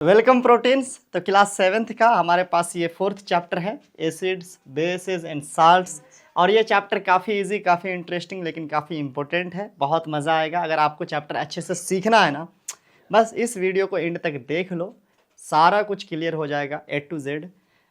Welcome proteins. तो class seventh का हमारे पास ये फोर्थ चैप्टर है, एसिड्स बेसेस एंड साल्ट्स। और ये चैप्टर काफ़ी इजी, काफ़ी इंटरेस्टिंग, लेकिन काफ़ी इंपॉर्टेंट है। बहुत मज़ा आएगा अगर आपको चैप्टर अच्छे से सीखना है ना। बस इस वीडियो को एंड तक देख लो, सारा कुछ क्लियर हो जाएगा ए टू जेड,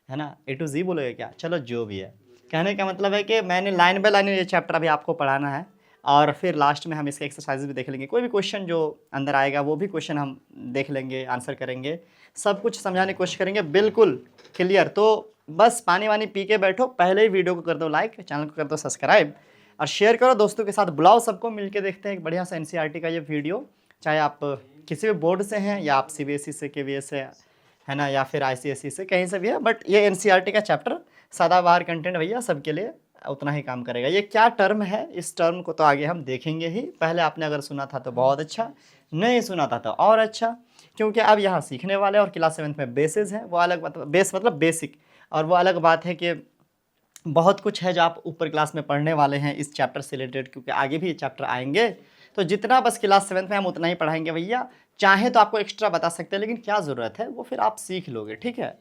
है ना। ए टू जी बोलोगे क्या, चलो जो भी है। कहने का मतलब है कि मैंने लाइन बाय लाइन ये चैप्टर अभी आपको पढ़ाना है, और फिर लास्ट में हम इसके एक्सरसाइज भी देख लेंगे। कोई भी क्वेश्चन जो अंदर आएगा वो भी क्वेश्चन हम देख लेंगे, आंसर करेंगे, सब कुछ समझाने की कोशिश करेंगे, बिल्कुल क्लियर। तो बस पानी वानी पी के बैठो, पहले ही वीडियो को कर दो लाइक, चैनल को कर दो सब्सक्राइब और शेयर करो दोस्तों के साथ, बुलाओ सबको, मिलके देखते हैं एक बढ़िया सा एनसीईआरटी का ये वीडियो। चाहे आप किसी भी बोर्ड से हैं या आप सीबीएसई से, केवीएस से, है ना, या फिर आईसीएसई से, कहीं से भी है, बट ये एनसीईआरटी का चैप्टर सदाबहार कंटेंट भैया सबके लिए उतना ही काम करेगा। ये क्या टर्म है, इस टर्म को तो आगे हम देखेंगे ही। पहले आपने अगर सुना था तो बहुत अच्छा, नहीं सुना था तो और अच्छा, क्योंकि अब यहाँ सीखने वाले। और क्लास सेवन्थ में बेसिस है, वो अलग मतलब बेस मतलब बेसिक, और वो अलग बात है कि बहुत कुछ है जो आप ऊपर क्लास में पढ़ने वाले हैं इस चैप्टर से रिलेटेड, क्योंकि आगे भी ये चैप्टर आएंगे। तो जितना बस क्लास सेवन्थ में हम उतना ही पढ़ाएंगे भैया। चाहे तो आपको एक्स्ट्रा बता सकते हैं, लेकिन क्या ज़रूरत है, वो फिर आप सीख लोगे, ठीक है।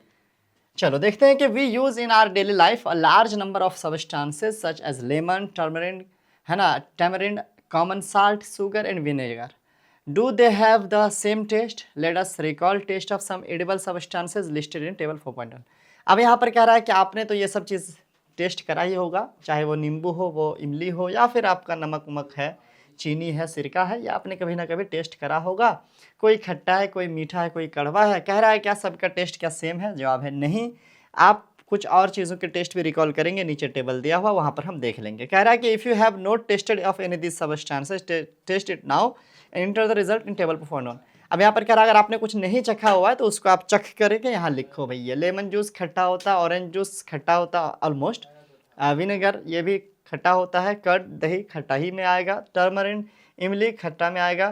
चलो देखते हैं कि we use in our daily life a large number of substances such as lemon, turmeric, है ना, tamarind, common salt, sugar and vinegar. Do they have the same taste? Let us recall taste of some edible substances listed in table 4.1। अब यहाँ पर कह रहा है कि आपने तो ये सब चीज़ टेस्ट करा ही होगा, चाहे वो नींबू हो, वो इमली हो, या फिर आपका नमक वमक है, चीनी है, सिरका है, या आपने कभी ना कभी टेस्ट करा होगा। कोई खट्टा है, कोई मीठा है, कोई कड़वा है। कह रहा है क्या सबका टेस्ट क्या सेम है? जवाब है नहीं। आप कुछ और चीज़ों के टेस्ट भी रिकॉल करेंगे, नीचे टेबल दिया हुआ, वहाँ पर हम देख लेंगे। कह रहा है कि if you have not tested of any this substances, test it now, enter the result in table 4.1। अब यहाँ पर कह रहा है अगर आपने कुछ नहीं चखा हुआ है तो उसको आप चख करके यहाँ लिखो भैया। लेमन जूस खट्टा होता है, ऑरेंज जूस खट्टा होता है ऑलमोस्ट, विनेगर ये भी खट्टा होता है, कर्ड दही खट्टा ही में आएगा, टर्मरिन इमली खट्टा में आएगा,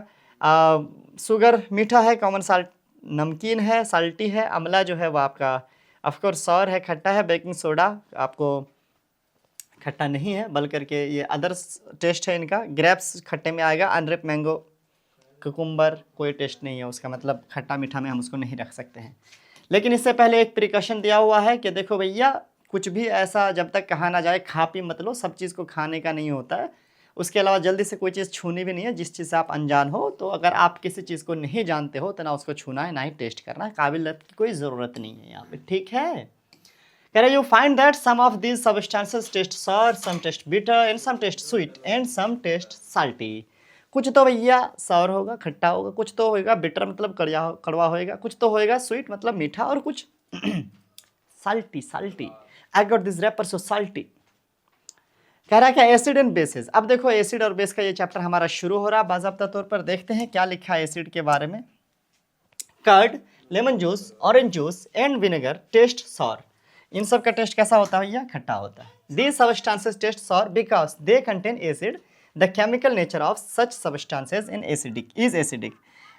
शुगर मीठा है, कॉमन साल्ट नमकीन है, साल्टी है, अमला जो है वो आपका ऑफकोर्स सॉर है, खट्टा है, बेकिंग सोडा आपको खट्टा नहीं है, बल करके ये अदर्स टेस्ट है इनका। ग्रेप्स खट्टे में आएगा, अनरिप मैंगो, कुकुम्बर कोई टेस्ट नहीं है उसका, मतलब खट्टा मीठा में हम उसको नहीं रख सकते हैं। लेकिन इससे पहले एक प्रिकॉशन दिया हुआ है कि देखो भैया, कुछ भी ऐसा जब तक कहा ना जाए खा पी मत लो, सब चीज़ को खाने का नहीं होता है। उसके अलावा जल्दी से कोई चीज़ छूनी भी नहीं है जिस चीज़ से आप अनजान हो। तो अगर आप किसी चीज़ को नहीं जानते हो तो ना उसको छूना है, ना ही टेस्ट करना है, काबिलियत की कोई ज़रूरत नहीं है यहाँ पे, ठीक है। कह रहे you find that some of these substances taste sour, some taste bitter and some taste sweet and some taste salty. कुछ तो भैया सॉर होगा, खट्टा होगा, कुछ तो होएगा बिटर मतलब कड़वा होएगा, कुछ तो होएगा स्वीट मतलब मीठा, और कुछ salty salty. I got this wrapper so salty. कह रहा है क्या एसिड एंड बेसिस। अब देखो एसिड और बेस का ये चैप्टर हमारा शुरू हो रहा है बाज़ाब्ता तौर पर। देखते हैं क्या लिखा है एसिड के बारे में। Curd, lemon juice, orange juice and vinegar taste sour. इन सब का टेस्ट कैसा होता है भैया? खट्टा होता है। These substances taste sour because they contain acid. The chemical nature of such substances in acidic is acidic.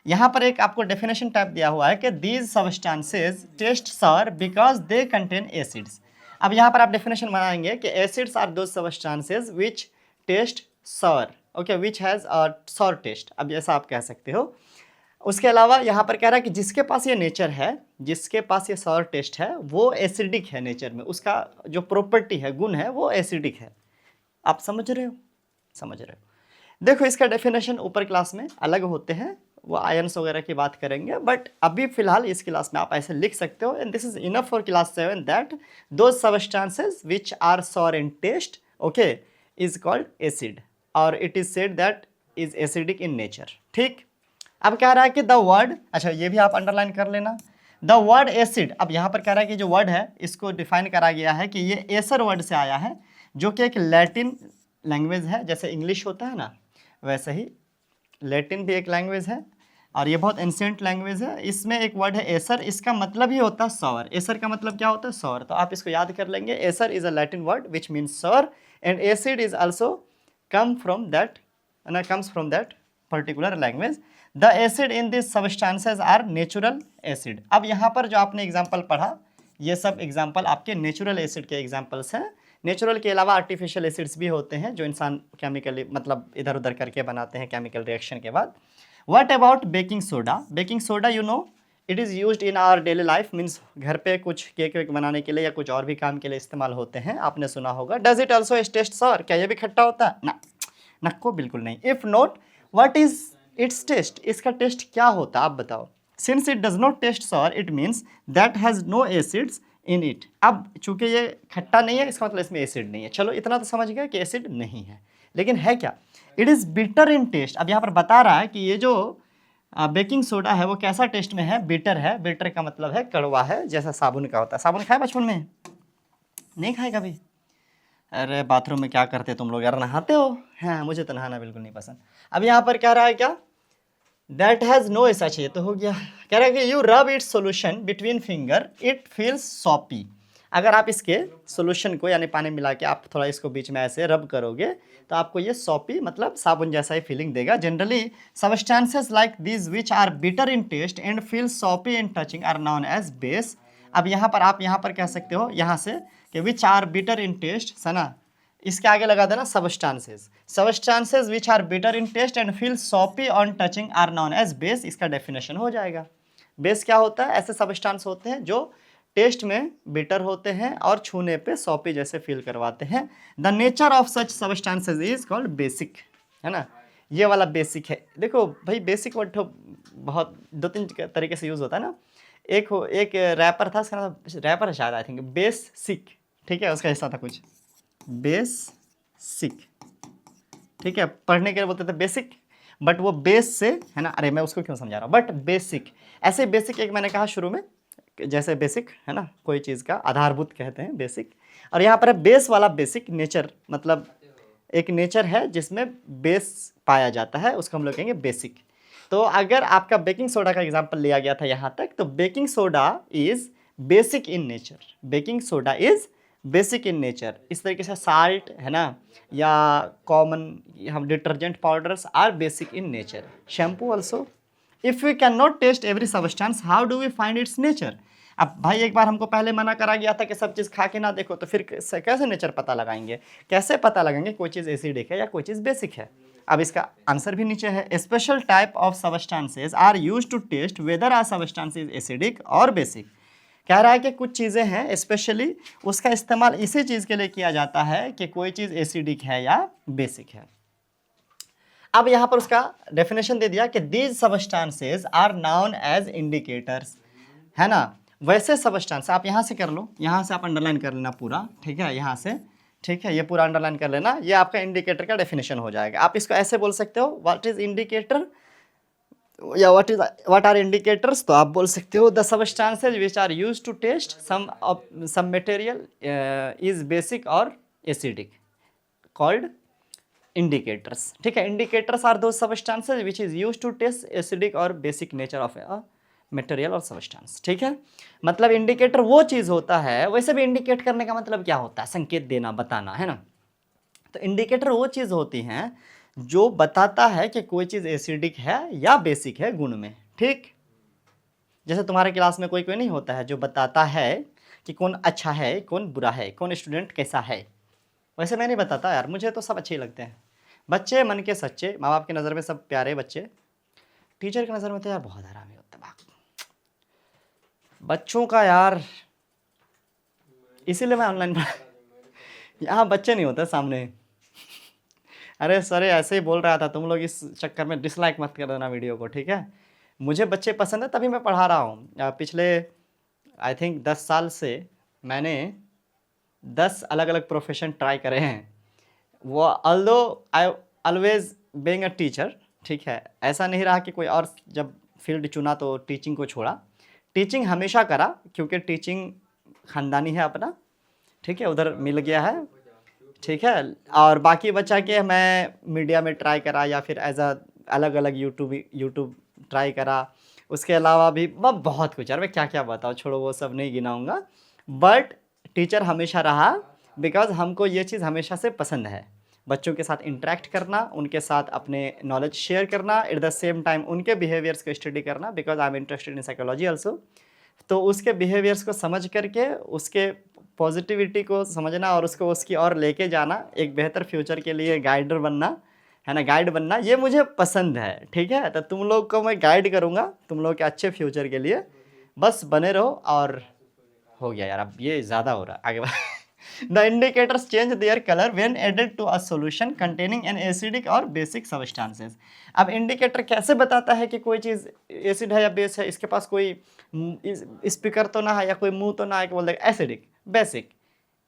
यहाँ पर एक आपको डेफिनेशन टाइप दिया हुआ है कि these substances taste sour because they contain acids. अब यहाँ पर आप डेफिनेशन बनाएंगे कि acids are those substances which taste sour, okay, which has a sour taste. अब ऐसा आप कह सकते हो। उसके अलावा यहाँ पर कह रहा है कि जिसके पास ये नेचर है, जिसके पास ये सॉर टेस्ट है, वो एसिडिक है नेचर में, उसका जो प्रॉपर्टी है, गुण है, वो एसिडिक है। आप समझ रहे हो? समझ रहे हो। देखो इसका डेफिनेशन ऊपर क्लास में अलग होते हैं, वो आयन्स वगैरह की बात करेंगे, बट अभी फिलहाल इस क्लास में आप ऐसे लिख सकते हो। And this is enough for class 7 that those substances which are sour in taste, okay, is called acid, और it is said that is acidic in nature, ठीक। अब कह रहा है कि द वर्ड, अच्छा ये भी आप अंडरलाइन कर लेना, द वर्ड एसिड। अब यहाँ पर कह रहा है कि जो वर्ड है इसको डिफाइन करा गया है कि ये एसर वर्ड से आया है, जो कि एक लैटिन लैंग्वेज है। जैसे इंग्लिश होता है ना, वैसे ही लैटिन भी एक लैंग्वेज है, और ये बहुत एंशिएंट लैंग्वेज है। इसमें एक वर्ड है एसर, इसका मतलब ही होता है सॉर। एसर का मतलब क्या होता है? सॉर। तो आप इसको याद कर लेंगे। Acer is a Latin word which means sour, and acid is also comes from that particular language. The acid in this substances are natural acid. अब यहाँ पर जो आपने एग्जाम्पल पढ़ा, ये सब एग्जाम्पल आपके नेचुरल एसिड के एग्जाम्पल्स हैं। नेचुरल के अलावा आर्टिफिशियल एसिड्स भी होते हैं जो इंसान केमिकली मतलब इधर उधर करके बनाते हैं केमिकल रिएक्शन के बाद। What about baking soda? Baking soda you know it is used in our daily life, means घर पे कुछ केक वेक बनाने के लिए या कुछ और भी काम के लिए इस्तेमाल होते हैं, आपने सुना होगा। Does it also taste sour, क्या ये भी खट्टा होता है? ना, नक्को बिल्कुल नहीं। If not, what is its taste, इसका टेस्ट क्या होता है आप बताओ। Since it does not taste sour it means that has no acids in it. अब चूंकि ये खट्टा नहीं है, इसका मतलब इसमें एसिड नहीं है। चलो इतना तो समझ गए कि एसिड नहीं है, लेकिन है क्या? It is bitter in taste. अब यहाँ पर बता रहा है कि ये जो बेकिंग सोडा है वो कैसा टेस्ट में है? बिटर है। बिटर का मतलब है कड़वा है, जैसा साबुन का होता है। साबुन खाए बचपन में? नहीं खाए कभी? अरे बाथरूम में क्या करते तुम लोग यार, नहाते हो? हाँ, मुझे तो नहाना बिल्कुल नहीं पसंद। अब यहाँ पर कह रहा है क्या? दैट हैज़ नो ऐसा चाहिए तो हो गया। कह रहा है कि you rub its solution between finger it feels soppy. अगर आप इसके सोल्यूशन को यानी पानी मिला के आप थोड़ा इसको बीच में ऐसे रब करोगे तो आपको ये सॉपी मतलब साबुन जैसा ही फीलिंग देगा। Generally substances like this which are bitter in taste and feel soapy in touching are known as base. अब यहाँ पर आप यहाँ पर कह सकते हो यहाँ से कि which are bitter in taste, सना इसके आगे लगा देना substances. Substances which are bitter in taste and feel soapy on touching are known as base, इसका डेफिनेशन हो जाएगा। बेस क्या होता है? ऐसे सबस्टांस होते हैं जो टेस्ट में बिटर होते हैं और छूने पे सॉपी जैसे फील करवाते हैं। The nature of such substances is called basic, है ना। ये वाला बेसिक है। देखो भाई बेसिक वर्ड बहुत दो तीन तरीके से यूज़ होता है ना। एक रैपर था, उसका नाम रैपर है शायद, आई थिंक बेसिक, ठीक है, उसका हिस्सा था कुछ बेसिक, ठीक है। पढ़ने के लिए बोलते थे बेसिक, बट वो बेस से है ना। अरे मैं उसको क्यों समझा रहा हूँ, बट बेसिक ऐसे बेसिक एक मैंने कहा शुरू में, जैसे बेसिक है ना, कोई चीज़ का आधारभूत कहते हैं बेसिक। और यहाँ पर है बेस वाला बेसिक, नेचर मतलब एक नेचर है जिसमें बेस पाया जाता है, उसको हम लोग कहेंगे बेसिक। तो अगर आपका बेकिंग सोडा का एग्जांपल लिया गया था यहाँ तक, तो baking soda is basic in nature. Baking soda is basic in nature. इस तरीके से साल्ट है ना, या कॉमन हम detergent powders are basic in nature. Shampoo also. If we can not taste every substance how do we find its nature. अब भाई एक बार हमको पहले मना करा गया था कि सब चीज़ खा के ना देखो, तो फिर कैसे नेचर पता लगाएंगे? कैसे पता लगाएंगे कोई चीज़ एसिडिक है या कोई चीज़ बेसिक है? अब इसका आंसर भी नीचे है। Special type of substances are use to test whether are substance is acidic और बेसिक। कह रहा है कि कुछ चीज़ें हैं स्पेशली उसका इस्तेमाल इसी चीज़ के लिए किया जाता है कि कोई चीज़ एसिडिक है या बेसिक है। अब यहाँ पर उसका डेफिनेशन दे दिया कि these substances are known as indicators, है ना। वैसे सबस्टांस आप यहाँ से कर लो, यहाँ से आप अंडरलाइन कर लेना पूरा, ठीक है, यहाँ से, ठीक है, ये पूरा अंडरलाइन कर लेना, ये आपका इंडिकेटर का डेफिनेशन हो जाएगा। आप इसको ऐसे बोल सकते हो, व्हाट इज इंडिकेटर या व्हाट आर इंडिकेटर्स, तो आप बोल सकते हो the substances which are used to test some material is basic और एसिडिक कॉल्ड इंडिकेटर्स, ठीक है। Indicators are those substances which is used to test acidic और basic nature of a material और सबस्टांस, ठीक है। मतलब इंडिकेटर वो चीज़ होता है, वैसे भी इंडिकेट करने का मतलब क्या होता है? संकेत देना, बताना, है ना। तो इंडिकेटर वो चीज़ होती हैं जो बताता है कि कोई चीज़ एसिडिक है या बेसिक है गुण में, ठीक। जैसे तुम्हारे क्लास में कोई कोई नहीं होता है जो बताता है कि कौन अच्छा है कौन बुरा है, कौन स्टूडेंट कैसा है। वैसे मैं नहीं बताता यार, मुझे तो सब अच्छे ही लगते हैं। बच्चे मन के सच्चे, माँ बाप की नज़र में सब प्यारे बच्चे, टीचर की नज़र में तो यार बहुत हरामी होता है बच्चों का यार। इसीलिए मैं ऑनलाइन यहाँ बच्चे नहीं होते सामने। अरे सर ऐसे ही बोल रहा था, तुम लोग इस चक्कर में डिसलाइक मत कर देना वीडियो को, ठीक है। मुझे बच्चे पसंद है तभी मैं पढ़ा रहा हूँ। पिछले आई थिंक 10 साल से मैंने 10 अलग अलग प्रोफेशन ट्राई करे हैं। वो although I always being a teacher, ठीक है, ऐसा नहीं रहा कि कोई और जब फील्ड चुना तो टीचिंग को छोड़ा। टीचिंग हमेशा करा क्योंकि टीचिंग ख़ानदानी है अपना, ठीक है, उधर मिल गया है, ठीक है। और बाकी बचा के मैं मीडिया में ट्राई करा या फिर एज अ अलग अलग यूट्यूब ट्राई करा। उसके अलावा भी बहुत कुछ, यार मैं क्या क्या बताऊँ, छोड़ो वो सब नहीं गिनाऊँगा। बट टीचर हमेशा रहा बिकॉज हमको ये चीज़ हमेशा से पसंद है, बच्चों के साथ इंटरेक्ट करना, उनके साथ अपने नॉलेज शेयर करना, एट द सेम टाइम उनके बिहेवियर्स को स्टडी करना, because I am interested in psychology also. तो उसके बिहेवियर्स को समझ करके उसके पॉजिटिविटी को समझना और उसको उसकी और लेके जाना, एक बेहतर फ्यूचर के लिए गाइडर बनना, है ना, गाइड बनना, ये मुझे पसंद है, ठीक है। तो तुम लोग को मैं गाइड करूँगा तुम लोग के अच्छे फ्यूचर के लिए, बस बने रहो और हो गया यार, अब ये ज़्यादा हो रहा है, आगे बढ़ the indicators change their colour when added to a solution containing an acidic और बेसिक सब्सटेंसेस। अब इंडिकेटर कैसे बताता है कि कोई चीज़ एसिड है या बेस है? इसके पास कोई स्पीकर तो ना है या कोई मुंह तो ना है कि बोल देगा एसिडिक, बेसिक,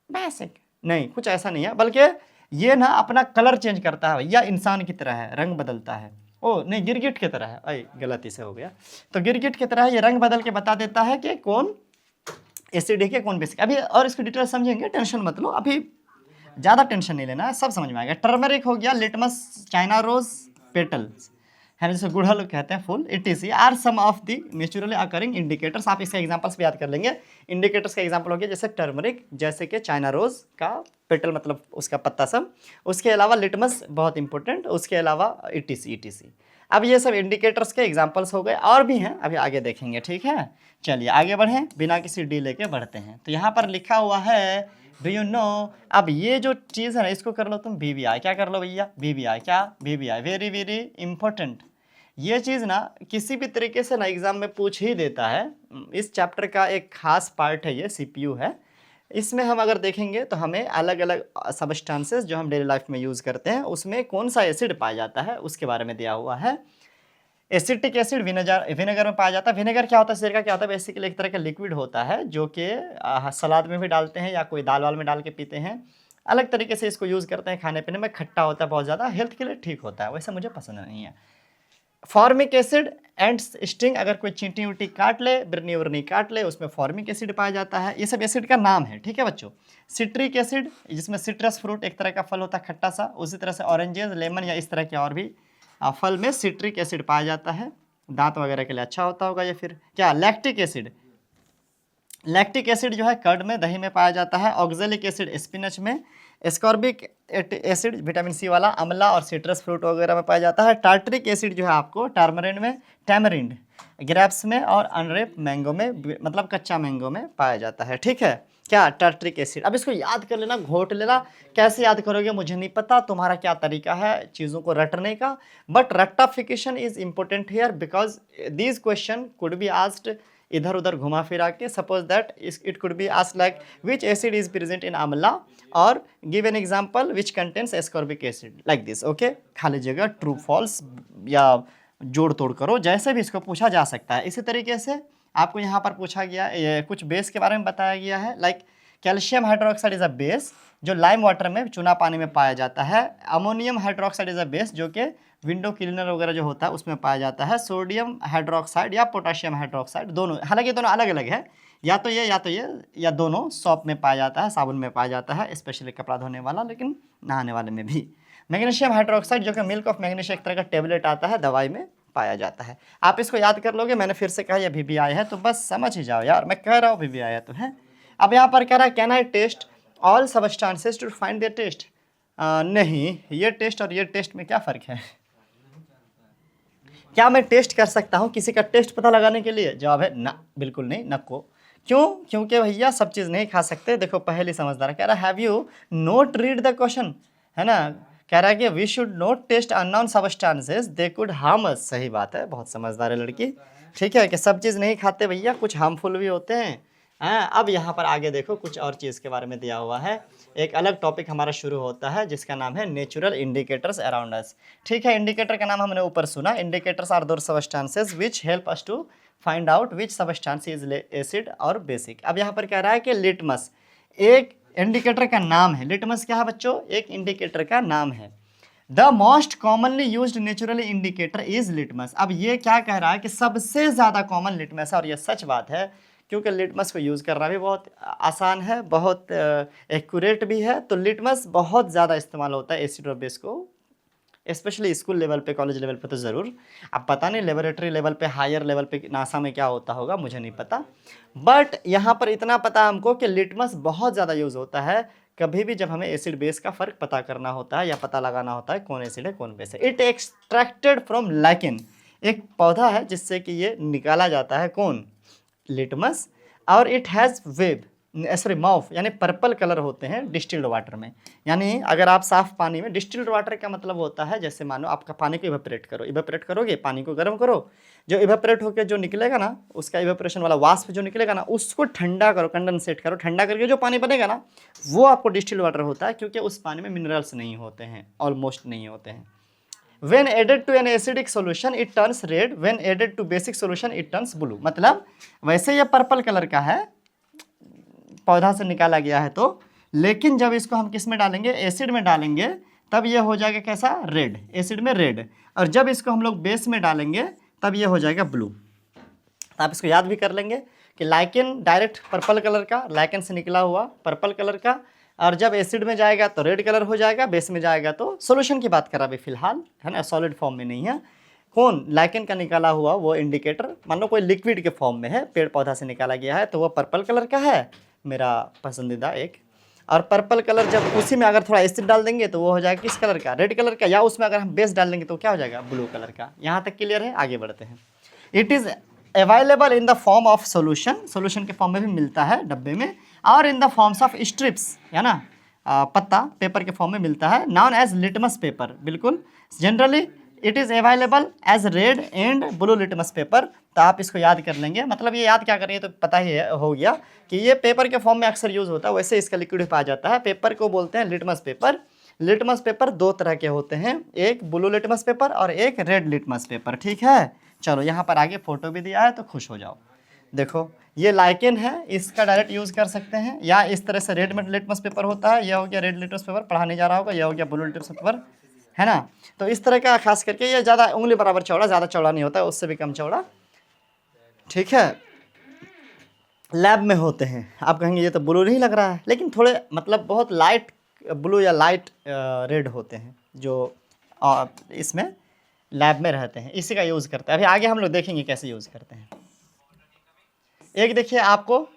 बेसिक नहीं, कुछ ऐसा नहीं है, बल्कि ये ना अपना कलर चेंज करता है, या इंसान की तरह है, रंग बदलता है। ओ नहीं, गिरगिट की तरह है, अरे गलती से हो गया, तो गिरगिट की तरह ये रंग बदल के बता देता है कि कौन एसिडिक है कौन बेसिक। अभी और इसको डिटेल समझेंगे, टेंशन मत लो, अभी ज़्यादा टेंशन नहीं लेना है, सब समझ में आएगा। टर्मरिक हो गया, लिटमस, चाइना रोज, पेटल्स है जिसे गुड़हल कहते हैं, फुल, etc are some of the naturally occurring indicators. आप इसके एग्जांपल्स भी याद कर लेंगे। इंडिकेटर्स का एग्जांपल हो गया जैसे टर्मरिक, जैसे कि चाइना रोज का पेटल मतलब उसका पत्ता सब, उसके अलावा लिटमस बहुत इंपॉर्टेंट, उसके अलावा etc। अब ये सब इंडिकेटर्स के एग्जांपल्स हो गए, और भी हैं, अभी आगे देखेंगे, ठीक है। चलिए आगे बढ़ें, बिना किसी डी के बढ़ते हैं। तो यहाँ पर लिखा हुआ है डू यू नो, अब ये जो चीज़ है ना इसको कर लो तुम VBI, क्या कर लो भैया, VBI, क्या VBI, वेरी वेरी इंपॉर्टेंट। ये चीज़ ना किसी भी तरीके से ना एग्जाम में पूछ ही देता है। इस चैप्टर का एक खास पार्ट है, ये CPU है। इसमें हम अगर देखेंगे तो हमें अलग अलग सबस्टेंसेस जो हम डेली लाइफ में यूज़ करते हैं उसमें कौन सा एसिड पाया जाता है उसके बारे में दिया हुआ है। एसिटिक एसिड विनेगर में पाया जाता है। विनेगर क्या होता है, सिरका क्या होता है, बेसिकली एक तरह का लिक्विड होता है जो कि सलाद में भी डालते हैं या कोई दाल वाल में डाल के पीते हैं। अलग तरीके से इसको यूज़ करते हैं खाने पीने में, खट्टा होता है बहुत ज़्यादा, हेल्थ के लिए ठीक होता है, वैसे मुझे पसंद नहीं है। फॉर्मिक एसिड एंड स्टिंग, अगर कोई चींटी उटी काट ले, बिरनी उरनी काट ले, उसमें फॉर्मिक एसिड पाया जाता है। ये सब एसिड का नाम है, ठीक है बच्चों। सिट्रिक एसिड, जिसमें सिट्रस फ्रूट एक तरह का फल होता है खट्टा सा, उसी तरह से ऑरेंजेस, लेमन या इस तरह के और भी फल में सिट्रिक एसिड पाया जाता है, दांत वगैरह के लिए अच्छा होता होगा। या फिर क्या, लैक्टिक एसिड, लैक्टिक एसिड जो है कर्ड में, दही में पाया जाता है। ऑक्जेलिक एसिड स्पिनच में। एस्कॉर्बिक एसिड विटामिन C वाला अमला और सिट्रस फ्रूट वगैरह में पाया जाता है। टार्टरिक एसिड जो है आपको टार्मरिन में, टैमरिंड ग्रेप्स में और अनरेप मैंगो में, मतलब कच्चा मैंगो में पाया जाता है, ठीक है। क्या, टार्टरिक एसिड। अब इसको याद कर लेना, घोट लेना। कैसे याद करोगे मुझे नहीं पता, तुम्हारा क्या तरीका है चीज़ों को रटने का, बट रट्टाफिकेशन is important here because these question could be asked इधर उधर घुमा फिरा के। Suppose that it could be asked like which acid is present in amla, और give an example which contains ascorbic acid, like this, okay. खाली जगह true false या जोड़ तोड़ करो, जैसे भी इसको पूछा जा सकता है। इसी तरीके से आपको यहाँ पर पूछा गया, कुछ बेस के बारे में बताया गया है, like calcium hydroxide is a base जो लाइम वाटर में, चूना पानी में पाया जाता है। Ammonium hydroxide is a base जो कि विंडो क्लीनर वगैरह जो होता है उसमें पाया जाता है। सोडियम हाइड्रोक्साइड या पोटाशियम हाइड्रोक्साइड, दोनों, हालांकि दोनों अलग अलग है, या तो ये या दोनों सॉप में पाया जाता है, साबुन में पाया जाता है, स्पेशली कपड़ा धोने वाला, लेकिन नहाने वाले में भी। मैग्नीशियम हाइड्रोक्साइड जो कि मिल्क ऑफ मैग्नीशियम एक तरह का टेबलेट आता है, दवाई में पाया जाता है। आप इसको याद कर लोगे, मैंने फिर से कहा यह VBI है तो बस समझ ही जाओ यार, मैं कह रहा हूँ VBI है तो है। अब यहाँ पर कह रहा है can I taste all substances to find their taste. नहीं, ये टेस्ट और ये टेस्ट में क्या फ़र्क है? क्या मैं टेस्ट कर सकता हूँ किसी का टेस्ट पता लगाने के लिए? जवाब है ना, बिल्कुल नहीं, नको। क्यों? क्योंकि भैया सब चीज़ नहीं खा सकते। देखो पहली समझदार कह रहा है have you not read the question, है ना। कह रहा है कि we should not taste unknown substances they could harm us. सही बात है, बहुत समझदार है लड़की, ठीक है, कि सब चीज़ नहीं खाते भैया, कुछ हार्मफुल भी होते हैं। हाँ, अब यहाँ पर आगे देखो कुछ और चीज़ के बारे में दिया हुआ है। एक अलग टॉपिक हमारा शुरू होता है जिसका नाम है नेचुरल इंडिकेटर्स अराउंड अस, ठीक है। इंडिकेटर का नाम हमने ऊपर सुना। Indicators are those substances which help us to find out which substance is acid और बेसिक। अब यहाँ पर कह रहा है कि लिटमस एक इंडिकेटर का नाम है। लिटमस क्या है बच्चों? एक इंडिकेटर का नाम है। The most commonly used naturally indicator is litmus. अब ये क्या कह रहा है कि सबसे ज़्यादा कॉमन लिटमस है, और ये सच बात है क्योंकि लिटमस को यूज़ करना भी बहुत आसान है, बहुत एक्यूरेट भी है। तो लिटमस बहुत ज़्यादा इस्तेमाल होता है एसिड और बेस को, स्पेशली स्कूल लेवल पे, कॉलेज लेवल पे तो ज़रूर। अब पता नहीं लेबोरेटरी लेवल पे, हायर लेवल पे नासा में क्या होता होगा, मुझे नहीं पता, बट यहाँ पर इतना पता हमको कि लिटमस बहुत ज़्यादा यूज़ होता है कभी भी जब हमें एसिड बेस का फ़र्क पता करना होता है या पता लगाना होता है कौन एसिड है कौन बेस है। इट एक्सट्रैक्टेड फ्रॉम लाइकेन, एक पौधा है जिससे कि ये निकाला जाता है, कौन? लिटमस। और it has web, sorry mauve यानी पर्पल कलर होते हैं डिस्टिल्ड वाटर में। यानी अगर आप साफ पानी में, डिस्टिल्ड वाटर का मतलब होता है जैसे मानो आपका पानी को इवेपोरेट करो, इवेपोरेट करोगे, पानी को गर्म करो, जो इवेपोरेट होकर जो निकलेगा ना, उसका इवेपोरेशन वाला वाष्प जो निकलेगा ना, उसको ठंडा करो, कंडेंसेट करो, ठंडा करके जो पानी बनेगा ना, वो आपको डिस्टिल्ड वाटर होता है, क्योंकि उस पानी में मिनरल्स नहीं होते हैं, ऑलमोस्ट नहीं होते हैं। When added to an acidic solution it turns red, when added to basic solution it turns blue। मतलब वैसे ये पर्पल कलर का है, पौधा से निकाला गया है तो, लेकिन जब इसको हम किस में डालेंगे, एसिड में डालेंगे, तब ये हो जाएगा कैसा, रेड, एसिड में रेड। और जब इसको हम लोग बेस में डालेंगे तब ये हो जाएगा ब्लू। तो आप इसको याद भी कर लेंगे कि लाइकेन डायरेक्ट पर्पल कलर का, लाइकेन से निकला हुआ पर्पल कलर का, और जब एसिड में जाएगा तो रेड कलर हो जाएगा, बेस में जाएगा तो, सोल्यूशन की बात कर रहा अभी फिलहाल, है ना, सॉलिड फॉर्म में नहीं है। कौन, लाइकेन का निकाला हुआ वो इंडिकेटर, मान लो कोई लिक्विड के फॉर्म में है, पेड़ पौधा से निकाला गया है, तो वो पर्पल कलर का है मेरा पसंदीदा एक। और पर्पल कलर जब उसी में अगर थोड़ा एसिड डाल देंगे तो वो हो जाएगा किस कलर का, रेड कलर का, या उसमें अगर हम बेस डाल देंगे तो क्या हो जाएगा, ब्लू कलर का। यहाँ तक क्लियर है, आगे बढ़ते हैं। It is available in the form of solution, solution के फॉर्म में भी मिलता है डब्बे में, और in the forms of strips, है ना, पत्ता पेपर के फॉर्म में मिलता है, नॉन एज लिटमस पेपर। बिल्कुल, generally it is available as red and blue litmus paper. तो आप इसको याद कर लेंगे, मतलब ये याद क्या करेंगे तो पता ही हो गया कि ये पेपर के फॉर्म में अक्सर यूज़ होता है, वैसे इसका लिक्विड पाया जाता है। पेपर को बोलते हैं लिटमस पेपर। लिटमस पेपर दो तरह के होते हैं, एक ब्लू लिटमस पेपर और एक रेड लिटमस पेपर, ठीक है। चलो यहाँ पर आगे फोटो भी दिया है तो खुश हो जाओ। देखो ये लाइकेन है, इसका डायरेक्ट यूज़ कर सकते हैं, या इस तरह से रेड लिटमस पेपर होता है, यह हो गया रेड लिटमस पेपर, पढ़ा नहीं जा रहा होगा, यह हो गया ब्लू लिटमस पेपर, है ना। तो इस तरह का खास करके ये ज़्यादा उंगली बराबर चौड़ा, ज़्यादा चौड़ा नहीं होता है, उससे भी कम चौड़ा, ठीक है। लैब में होते हैं। आप कहेंगे ये तो ब्लू नहीं लग रहा है, लेकिन थोड़े मतलब बहुत लाइट ब्लू या लाइट रेड होते हैं जो इसमें लैब में रहते हैं, इसी का यूज़ करते हैं। अभी आगे हम लोग देखेंगे कैसे यूज़ करते हैं। एक देखिए आपको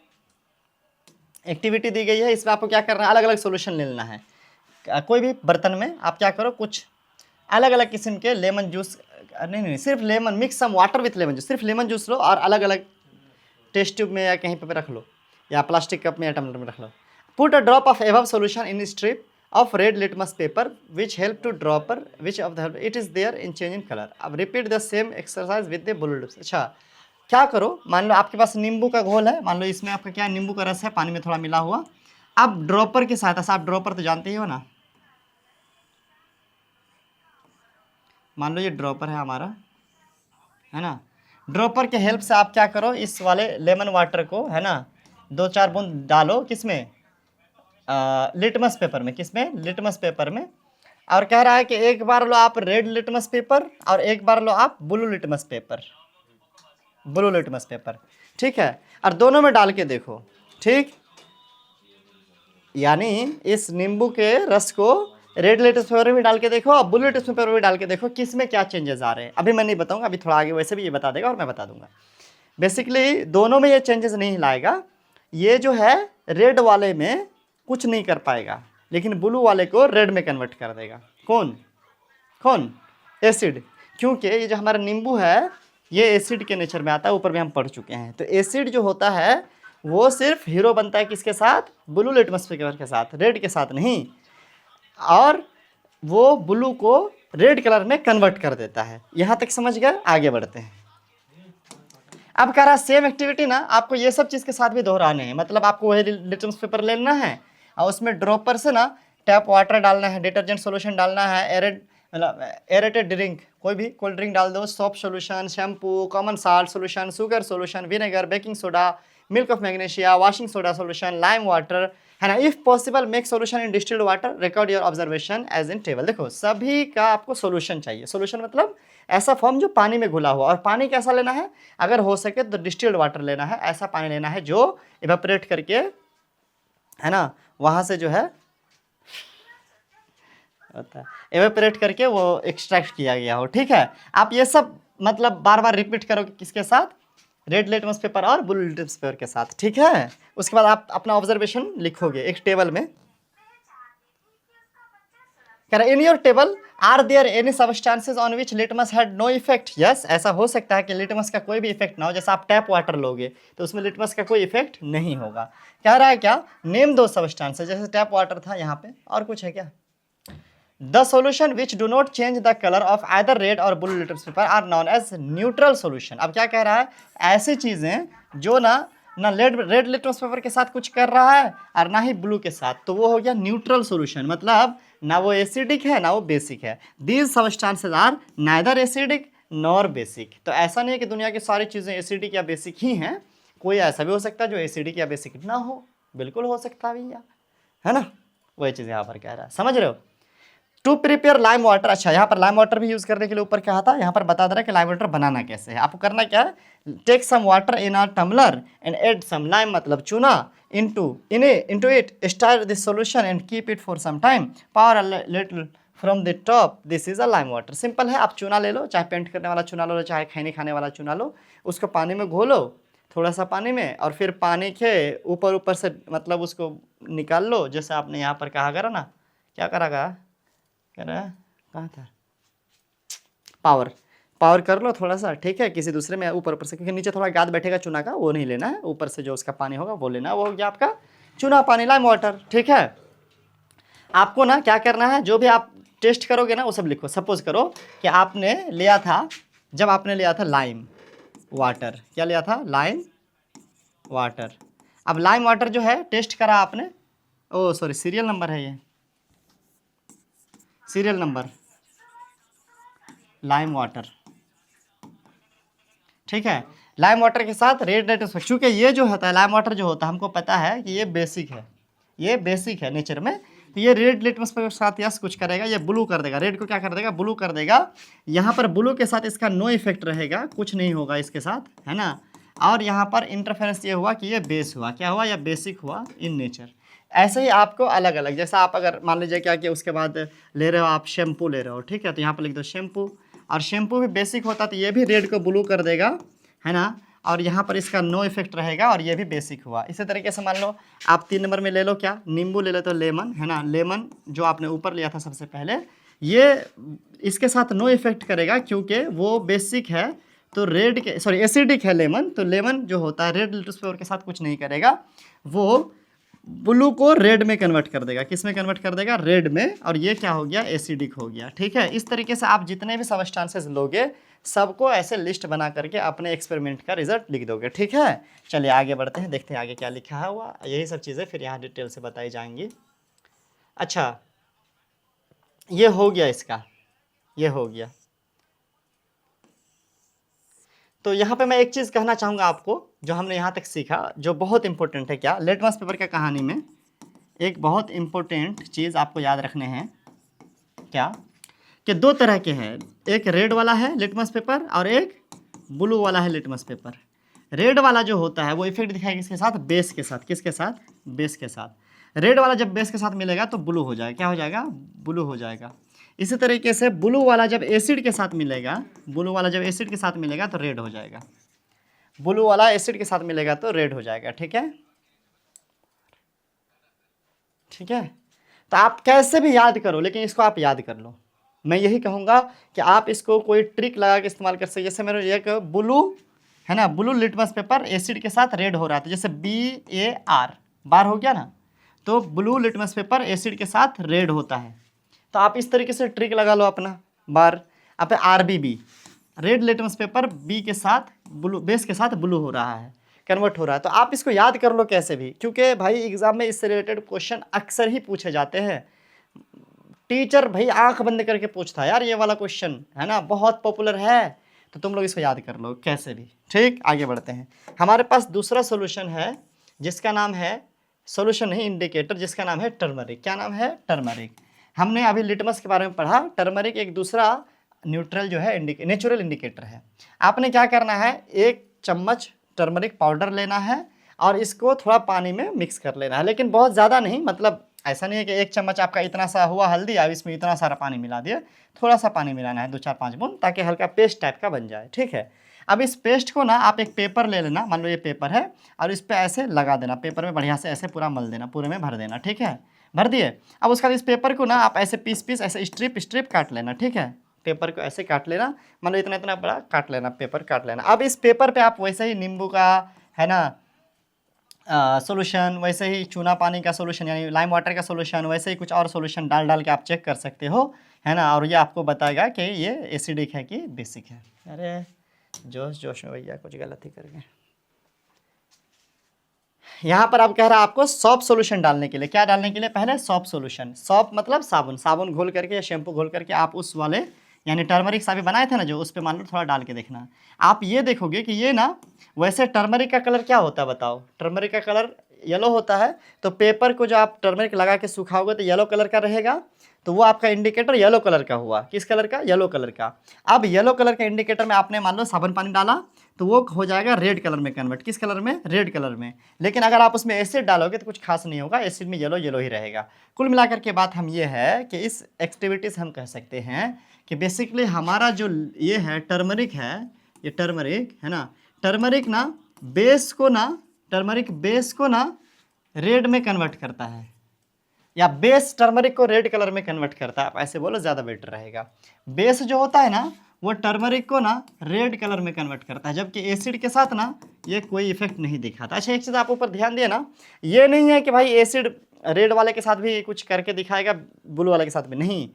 एक्टिविटी दी गई है, इसमें आपको क्या करना है, अलग अलग सॉल्यूशन ले लेना है। कोई भी बर्तन में आप क्या करो, कुछ अलग अलग किस्म के लेमन जूस, नहीं सिर्फ lemon, mix some water with lemon juice, सिर्फ लेमन जूस लो और अलग अलग टेस्ट ट्यूब में या कहीं पे रख लो, या प्लास्टिक कप में या टम्बलर में रख लो। Put a drop of above solution in strip of red litmus paper which help to dropper which of the it is there in change in colour. अब repeat the same exercise with the blue lips. अच्छा क्या करो, मान लो आपके पास नींबू का घोल है, मान लो इसमें आपका क्या है, नींबू का रस है, पानी में थोड़ा मिला हुआ। अब ड्रॉपर के साथ, ऐसा आप ड्रॉपर तो जानते ही हो ना, मान लो ये ड्रॉपर है हमारा, है ना। ड्रॉपर के हेल्प से आप क्या करो, इस वाले लेमन वाटर को, है ना, 2-4 बूंद डालो किसमें, लिटमस पेपर में, किसमें, लिटमस पेपर में। और कह रहा है कि एक बार लो आप रेड लिटमस पेपर और एक बार लो आप blue litmus paper, blue litmus paper, ठीक है। और दोनों में डाल के देखो, ठीक, यानी इस नींबू के रस को रेड लिटमस पेपर में भी डाल के देखो और ब्लू लिटमस पेपर में भी डाल के देखो, किस में क्या चेंजेस आ रहे हैं। अभी मैं नहीं बताऊंगा, अभी थोड़ा आगे वैसे भी ये बता देगा और मैं बता दूंगा। बेसिकली दोनों में ये चेंजेस नहीं लाएगा, ये जो है रेड वाले में कुछ नहीं कर पाएगा, लेकिन ब्लू वाले को रेड में कन्वर्ट कर देगा। कौन कौन, एसिड, क्योंकि ये जो हमारा नींबू है ये एसिड के नेचर में आता है, ऊपर भी हम पढ़ चुके हैं। तो एसिड जो होता है वो सिर्फ हीरो बनता है किसके साथ, ब्लू लिटमस पेपर के साथ, रेड के साथ नहीं, और वो ब्लू को रेड कलर में कन्वर्ट कर देता है। यहाँ तक समझ गए, आगे बढ़ते हैं। अब कह रहा सेम एक्टिविटी ना आपको ये सब चीज़ के साथ भी दोहराने हैं, मतलब आपको वही लिटमस पेपर लेना है और उसमें ड्रॉपर से ना टैप वाटर डालना है, डिटर्जेंट सोल्यूशन डालना है, एरेटेड ड्रिंक, कोई भी कोल्ड ड्रिंक डाल दो, soap solution, shampoo, common salt solution, sugar solution, vinegar, baking soda, milk of magnesia, washing soda solution, lime water, है ना। If possible make solution in distilled water, record your observation as in table. देखो सभी का आपको solution चाहिए, solution मतलब ऐसा form जो पानी में घुला हुआ, और पानी कैसा लेना है, अगर हो सके तो डिस्टिल्ड वाटर लेना है, ऐसा पानी लेना है जो इवेपोरेट करके, है ना, वहाँ से जो है होता है एवेपोरेट करके वो एक्सट्रैक्ट किया गया हो, ठीक है। आप ये सब मतलब बार बार रिपीट करोगे किसके साथ, रेड लिटमस पेपर और ब्लू लिटमस पेपर के साथ, ठीक है। उसके बाद आप अपना ऑब्जर्वेशन लिखोगे एक टेबल में। कह रहा in your table are there any substances on which litmus had no effect. Yes, ऐसा हो सकता है कि लिटमस का कोई भी इफेक्ट ना हो। जैसे आप टैप वाटर लोगे तो उसमें लिटमस का कोई इफेक्ट नहीं होगा। कह रहा है क्या, नेम दो सब्सटेंसेज, जैसे टैप वाटर था यहाँ पे, और कुछ है क्या। The solution which do not change the colour of either red और blue litmus paper are known as neutral solution. अब क्या कह रहा है, ऐसी चीजें जो ना रेड लिटमस पेपर के साथ कुछ कर रहा है और ना ही ब्लू के साथ, तो वो हो गया न्यूट्रल सॉल्यूशन। मतलब ना वो एसिडिक है ना वो बेसिक है। These substances are neither acidic nor basic. तो ऐसा नहीं है कि दुनिया की सारी चीज़ें एसिडिक या बेसिक ही हैं, कोई ऐसा भी हो सकता है जो एसिडिक या बेसिक ना हो, बिल्कुल हो सकता है भैया, है ना। वही चीज़ यहाँ पर कह रहा है, समझ रहे हो। टू प्रिपेयर लाइम वाटर, अच्छा यहाँ पर लाइम वाटर भी यूज़ करने के लिए ऊपर कहा था, यहाँ पर बता दे रहा है कि लाइम वाटर बनाना कैसे है। आपको करना क्या है, take some water in a tumbler and add some lime, मतलब चूना, into it, stir this solution and keep it for some time, pour a little from the top, this is a lime water। Simple है, आप चूना ले लो, चाहे paint करने वाला चूना लो, चाहे खैनी खाने वाला चूना लो, उसको पानी में घोलो थोड़ा सा पानी में, और फिर पानी के ऊपर ऊपर से मतलब उसको निकाल लो, जैसे आपने यहाँ पर कहा करा ना, क्या करा कह रहा है, कहाँ था, पावर कर लो थोड़ा सा, ठीक है, किसी दूसरे में ऊपर ऊपर से, क्योंकि नीचे थोड़ा गाद बैठेगा चूना का, वो नहीं लेना है, ऊपर से जो उसका पानी होगा वो लेना है, वो हो गया आपका चूना पानी, लाइम वाटर, ठीक है। आपको ना क्या करना है, जो भी आप टेस्ट करोगे ना वो सब लिखो। सपोज करो कि आपने लिया था, जब आपने लिया था लाइम वाटर, क्या लिया था, लाइम वाटर। अब लाइम वाटर जो है टेस्ट करा आपने, ओ सॉरी सीरियल नंबर है ये, सीरियल नंबर लाइम वाटर, ठीक है। लाइम वाटर के साथ रेड लिटमस, चूँकि ये जो होता है लाइम वाटर जो होता है, हमको पता है कि ये बेसिक है, ये बेसिक है नेचर में, तो ये रेड लिटमस पेपर के साथ यस कुछ करेगा, ये ब्लू कर देगा, रेड को क्या कर देगा, ब्लू कर देगा। यहाँ पर ब्लू के साथ इसका नो इफेक्ट रहेगा, कुछ नहीं होगा इसके साथ, है ना। और यहाँ पर इंटरफेरेंस ये हुआ कि ये बेस हुआ, क्या हुआ, या बेसिक हुआ इन नेचर। ऐसे ही आपको अलग अलग, जैसा आप अगर मान लीजिए क्या कि उसके बाद ले रहे हो आप शैम्पू ले रहे हो, ठीक है, तो यहाँ पर लिख दो शैम्पू, और शैम्पू भी बेसिक होता तो ये भी रेड को ब्लू कर देगा, है ना, और यहाँ पर इसका नो इफेक्ट रहेगा, और ये भी बेसिक हुआ। इसी तरीके से मान लो आप 3 नंबर में ले लो क्या, नींबू ले लो तो लेमन, है ना, लेमन जो आपने ऊपर लिया था सबसे पहले, ये इसके साथ नो इफेक्ट करेगा क्योंकि वो बेसिक है, तो रेड के सॉरी एसिडिक है लेमन, तो लेमन जो होता है रेड लिटमस पेपर के साथ कुछ नहीं करेगा, वो ब्लू को रेड में कन्वर्ट कर देगा, किस में कन्वर्ट कर देगा, रेड में, और ये क्या हो गया, एसिडिक हो गया, ठीक है। इस तरीके से आप जितने भी सब्सटेंसेस लोगे सबको ऐसे लिस्ट बना करके अपने एक्सपेरिमेंट का रिजल्ट लिख दोगे, ठीक है। चलिए आगे बढ़ते हैं, देखते हैं आगे क्या लिखा है हुआ, यही सब चीज़ें फिर यहाँ डिटेल से बताई जाएंगी। अच्छा ये हो गया इसका, ये हो गया। तो यहाँ पे मैं एक चीज़ कहना चाहूँगा आपको, जो हमने यहाँ तक सीखा जो बहुत इंपॉर्टेंट है, क्या, लिटमस पेपर की कहानी में एक बहुत इंपॉर्टेंट चीज़ आपको याद रखने हैं, क्या, कि 2 तरह के हैं, एक रेड वाला है लिटमस पेपर और एक ब्लू वाला है लिटमस पेपर। रेड वाला जो होता है वो इफेक्ट दिखाएगा किसके साथ, बेस के साथ, किसके साथ, बेस के साथ। रेड वाला जब बेस के साथ मिलेगा तो ब्लू हो जाएगा, क्या हो जाएगा, ब्लू हो जाएगा। इसी तरीके से ब्लू वाला जब एसिड के साथ मिलेगा, ब्लू वाला जब एसिड के साथ मिलेगा तो रेड हो जाएगा, ब्लू वाला एसिड के साथ मिलेगा तो रेड हो जाएगा, ठीक है, ठीक है। तो आप कैसे भी याद करो, लेकिन इसको आप याद कर लो। मैं यही कहूँगा कि आप इसको कोई ट्रिक लगा के इस्तेमाल कर सकते, जैसे मेरे एक ब्लू है ना, ब्लू लिटमस पेपर एसिड के साथ रेड हो रहा था, जैसे BAR बार हो गया ना, तो ब्लू लिटमस पेपर एसिड के साथ रेड होता है, तो आप इस तरीके से ट्रिक लगा लो अपना बार। आप RBB red litmus paper B के साथ ब्लू, बेस के साथ ब्लू हो रहा है, कन्वर्ट हो रहा है, तो आप इसको याद कर लो कैसे भी, क्योंकि भाई एग्जाम में इससे रिलेटेड क्वेश्चन अक्सर ही पूछे जाते हैं। टीचर भाई आंख बंद करके पूछता है यार ये वाला क्वेश्चन, है ना, बहुत पॉपुलर है, तो तुम लोग इसको याद कर लो कैसे भी, ठीक। आगे बढ़ते हैं, हमारे पास दूसरा सोल्यूशन है जिसका नाम है, सोल्यूशन नहीं इंडिकेटर, जिसका नाम है टर्मरिक। क्या नाम है, टर्मरिक। हमने अभी लिटमस के बारे में पढ़ा, टर्मरिक एक दूसरा न्यूट्रल जो है नेचुरल इंडिकेटर है। आपने क्या करना है, 1 चम्मच टर्मरिक पाउडर लेना है और इसको थोड़ा पानी में मिक्स कर लेना है, लेकिन बहुत ज़्यादा नहीं, मतलब ऐसा नहीं है कि 1 चम्मच आपका इतना सा हुआ हल्दी, अब इसमें इतना सारा पानी मिला दिए, थोड़ा सा पानी मिलाना है, 2-4-5 बूंद, ताकि हल्का पेस्ट टाइप का बन जाए, ठीक है। अब इस पेस्ट को ना आप एक पेपर ले लेना, मान लो ये पेपर है, और इस पर ऐसे लगा देना, पेपर में बढ़िया से ऐसे पूरा मल देना, पूरे में भर देना, ठीक है। भर दिए। अब उसके बाद इस पेपर को ना आप ऐसे पीस पीस ऐसे स्ट्रिप स्ट्रिप काट लेना, ठीक है। पेपर को ऐसे काट लेना, मतलब इतना इतना बड़ा काट लेना, पेपर काट लेना। अब इस पेपर पे आप वैसे ही नींबू का है ना सोल्यूशन, वैसे ही चूना पानी का सोल्यूशन यानी लाइम वाटर का सोल्यूशन, वैसे ही कुछ और सोल्यूशन डाल डाल के आप चेक कर सकते हो, है ना। और ये आपको बताएगा कि ये एसिडिक है कि बेसिक है। अरे जोश जोश में भैया कुछ गलती कर गए। यहाँ पर अब कह रहा है आपको सॉप सोल्यूशन डालने के लिए, क्या डालने के लिए, पहले सॉप सोल्यूशन। सॉप मतलब साबुन, साबुन घोल करके या शैम्पू घोल करके आप उस वाले यानी टर्मरिक साबुन बनाए थे ना जो, उस पर मान लो थोड़ा डाल के देखना। आप ये देखोगे कि ये ना, वैसे टर्मरिक का कलर क्या होता है बताओ, टर्मरिक का कलर येलो होता है। तो पेपर को जो आप टर्मरिक लगा के सुखाओगे तो येलो कलर का रहेगा, तो वो आपका इंडिकेटर येलो कलर का हुआ। किस कलर का, येलो कलर का। अब येलो कलर का इंडिकेटर में आपने मान लो साबुन पानी डाला तो वो हो जाएगा रेड कलर में कन्वर्ट। किस कलर में, रेड कलर में। लेकिन अगर आप उसमें एसिड डालोगे तो कुछ खास नहीं होगा, एसिड में येलो येलो ही रहेगा। कुल मिलाकर के बात हम ये है कि इस एक्टिविटी से हम कह सकते हैं कि बेसिकली हमारा जो ये है टर्मरिक है, ये टर्मरिक है ना, टर्मरिक ना बेस को ना, टर्मरिक बेस को ना रेड में कन्वर्ट करता है, या बेस टर्मरिक को रेड कलर में कन्वर्ट करता है। आप ऐसे बोलो ज़्यादा बेटर रहेगा। बेस जो होता है ना वो टर्मरिक को ना रेड कलर में कन्वर्ट करता है, जबकि एसिड के साथ ना ये कोई इफेक्ट नहीं दिखाता। अच्छा एक चीज़ आप ऊपर ध्यान दिए ना, ये नहीं है कि भाई एसिड रेड वाले के साथ भी कुछ करके दिखाएगा, ब्लू वाले के साथ भी नहीं।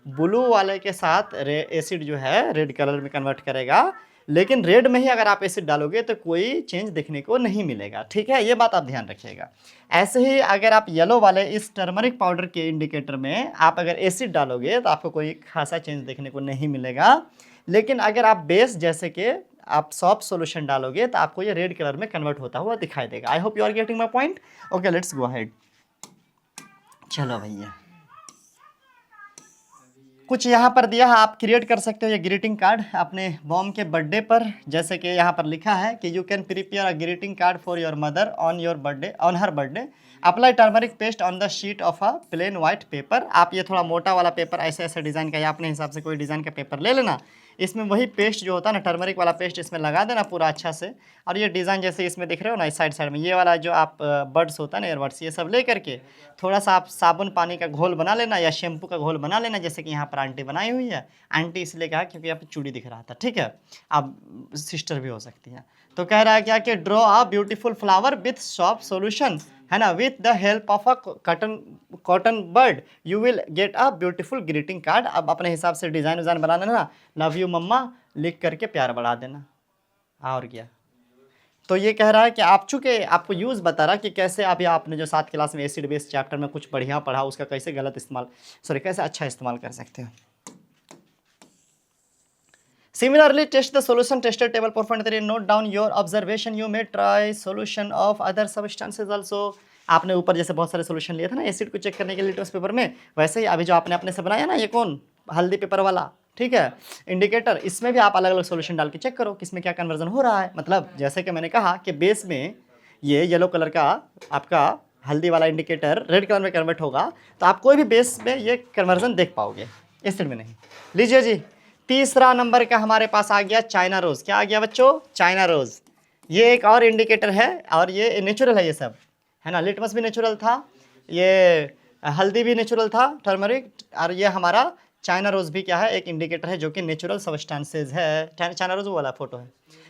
ब्लू वाले के साथ एसिड जो है रेड कलर में कन्वर्ट करेगा, लेकिन रेड में ही अगर आप एसिड डालोगे तो कोई चेंज देखने को नहीं मिलेगा, ठीक है। ये बात आप ध्यान रखिएगा। ऐसे ही अगर आप येलो वाले इस टर्मरिक पाउडर के इंडिकेटर में आप अगर एसिड डालोगे तो आपको कोई खासा चेंज देखने को नहीं मिलेगा। लेकिन अगर आप बेस जैसे कि आप सॉफ्ट सॉल्यूशन डालोगे तो आपको ये रेड कलर में कन्वर्ट होता हुआ दिखाई देगा। I hope you are getting my point. Okay let's go ahead. चलो भैया, कुछ यहाँ पर दिया है, आप क्रिएट कर सकते हो ये ग्रीटिंग कार्ड अपने मॉम के बर्थडे पर। जैसे कि यहाँ पर लिखा है कि you can prepare a greeting card for your mother on your birthday, on her birthday. Apply turmeric paste on the sheet of a plain white paper. आप ये थोड़ा मोटा वाला पेपर ऐसे ऐसे डिज़ाइन का या अपने हिसाब से कोई डिज़ाइन का पेपर ले लेना। इसमें वही पेस्ट जो होता है ना टर्मरिक वाला पेस्ट इसमें लगा देना पूरा अच्छा से। और ये डिज़ाइन जैसे इसमें दिख रहे हो ना, इस साइड साइड में ये वाला जो आप बड्स होता है ना, एयरबड्स, ये सब ले करके थोड़ा सा आप साबुन पानी का घोल बना लेना या शैम्पू का घोल बना लेना, जैसे कि यहाँ पर आंटी बनाई हुई है। आंटी इसलिए कहा क्योंकि यहाँ पर चूड़ी दिख रहा था, ठीक है। आप सिस्टर भी हो सकती हैं। तो कह रहा है क्या कि draw a beautiful flower with soft solution, है ना, with the help of a cotton bird you will get a beautiful greeting card. अब अपने हिसाब से डिज़ाइन विज़ाइन बना लेना, लव यू मम्मा लिख करके प्यार बढ़ा देना। और क्या, तो ये कह रहा है कि आप चूँकि आपको यूज़ बता रहा कि कैसे अभी आपने जो 7 क्लास में एसिड बेस चैप्टर में कुछ बढ़िया पढ़ा, उसका कैसे गलत इस्तेमाल, सॉरी कैसे अच्छा इस्तेमाल कर सकते हो। Similarly, test the solution tested table 4.3. Note down your observation. You may try solution of other substances also. आपने ऊपर जैसे बहुत सारे सोल्यूशन लिए थे ना एसिड को चेक करने के लिए लिटमस पेपर में, वैसे ही अभी जो आपने अपने से बनाया ना, ये कौन हल्दी पेपर वाला, ठीक है, इंडिकेटर, इसमें भी आप अलग अलग सोल्यूशन डाल के चेक करो किसमें क्या कन्वर्जन हो रहा है। मतलब जैसे कि मैंने कहा कि बेस में ये येलो कलर का आपका हल्दी वाला इंडिकेटर रेड कलर में कन्वर्ट होगा, तो आप कोई भी बेस में ये कन्वर्जन देख पाओगे, एसिड में नहीं। लीजिए जी, तीसरा नंबर का हमारे पास आ गया चाइना रोज़। क्या आ गया बच्चों, चाइना रोज़। ये एक और इंडिकेटर है और ये नेचुरल है, ये सब है ना। लिटमस भी नेचुरल था, ये हल्दी भी नेचुरल था टर्मरिक, और ये हमारा चाइना रोज़ भी क्या है, एक इंडिकेटर है जो कि नेचुरल सब्सटेंसेज है। चाइना रोज़ वाला फोटो है।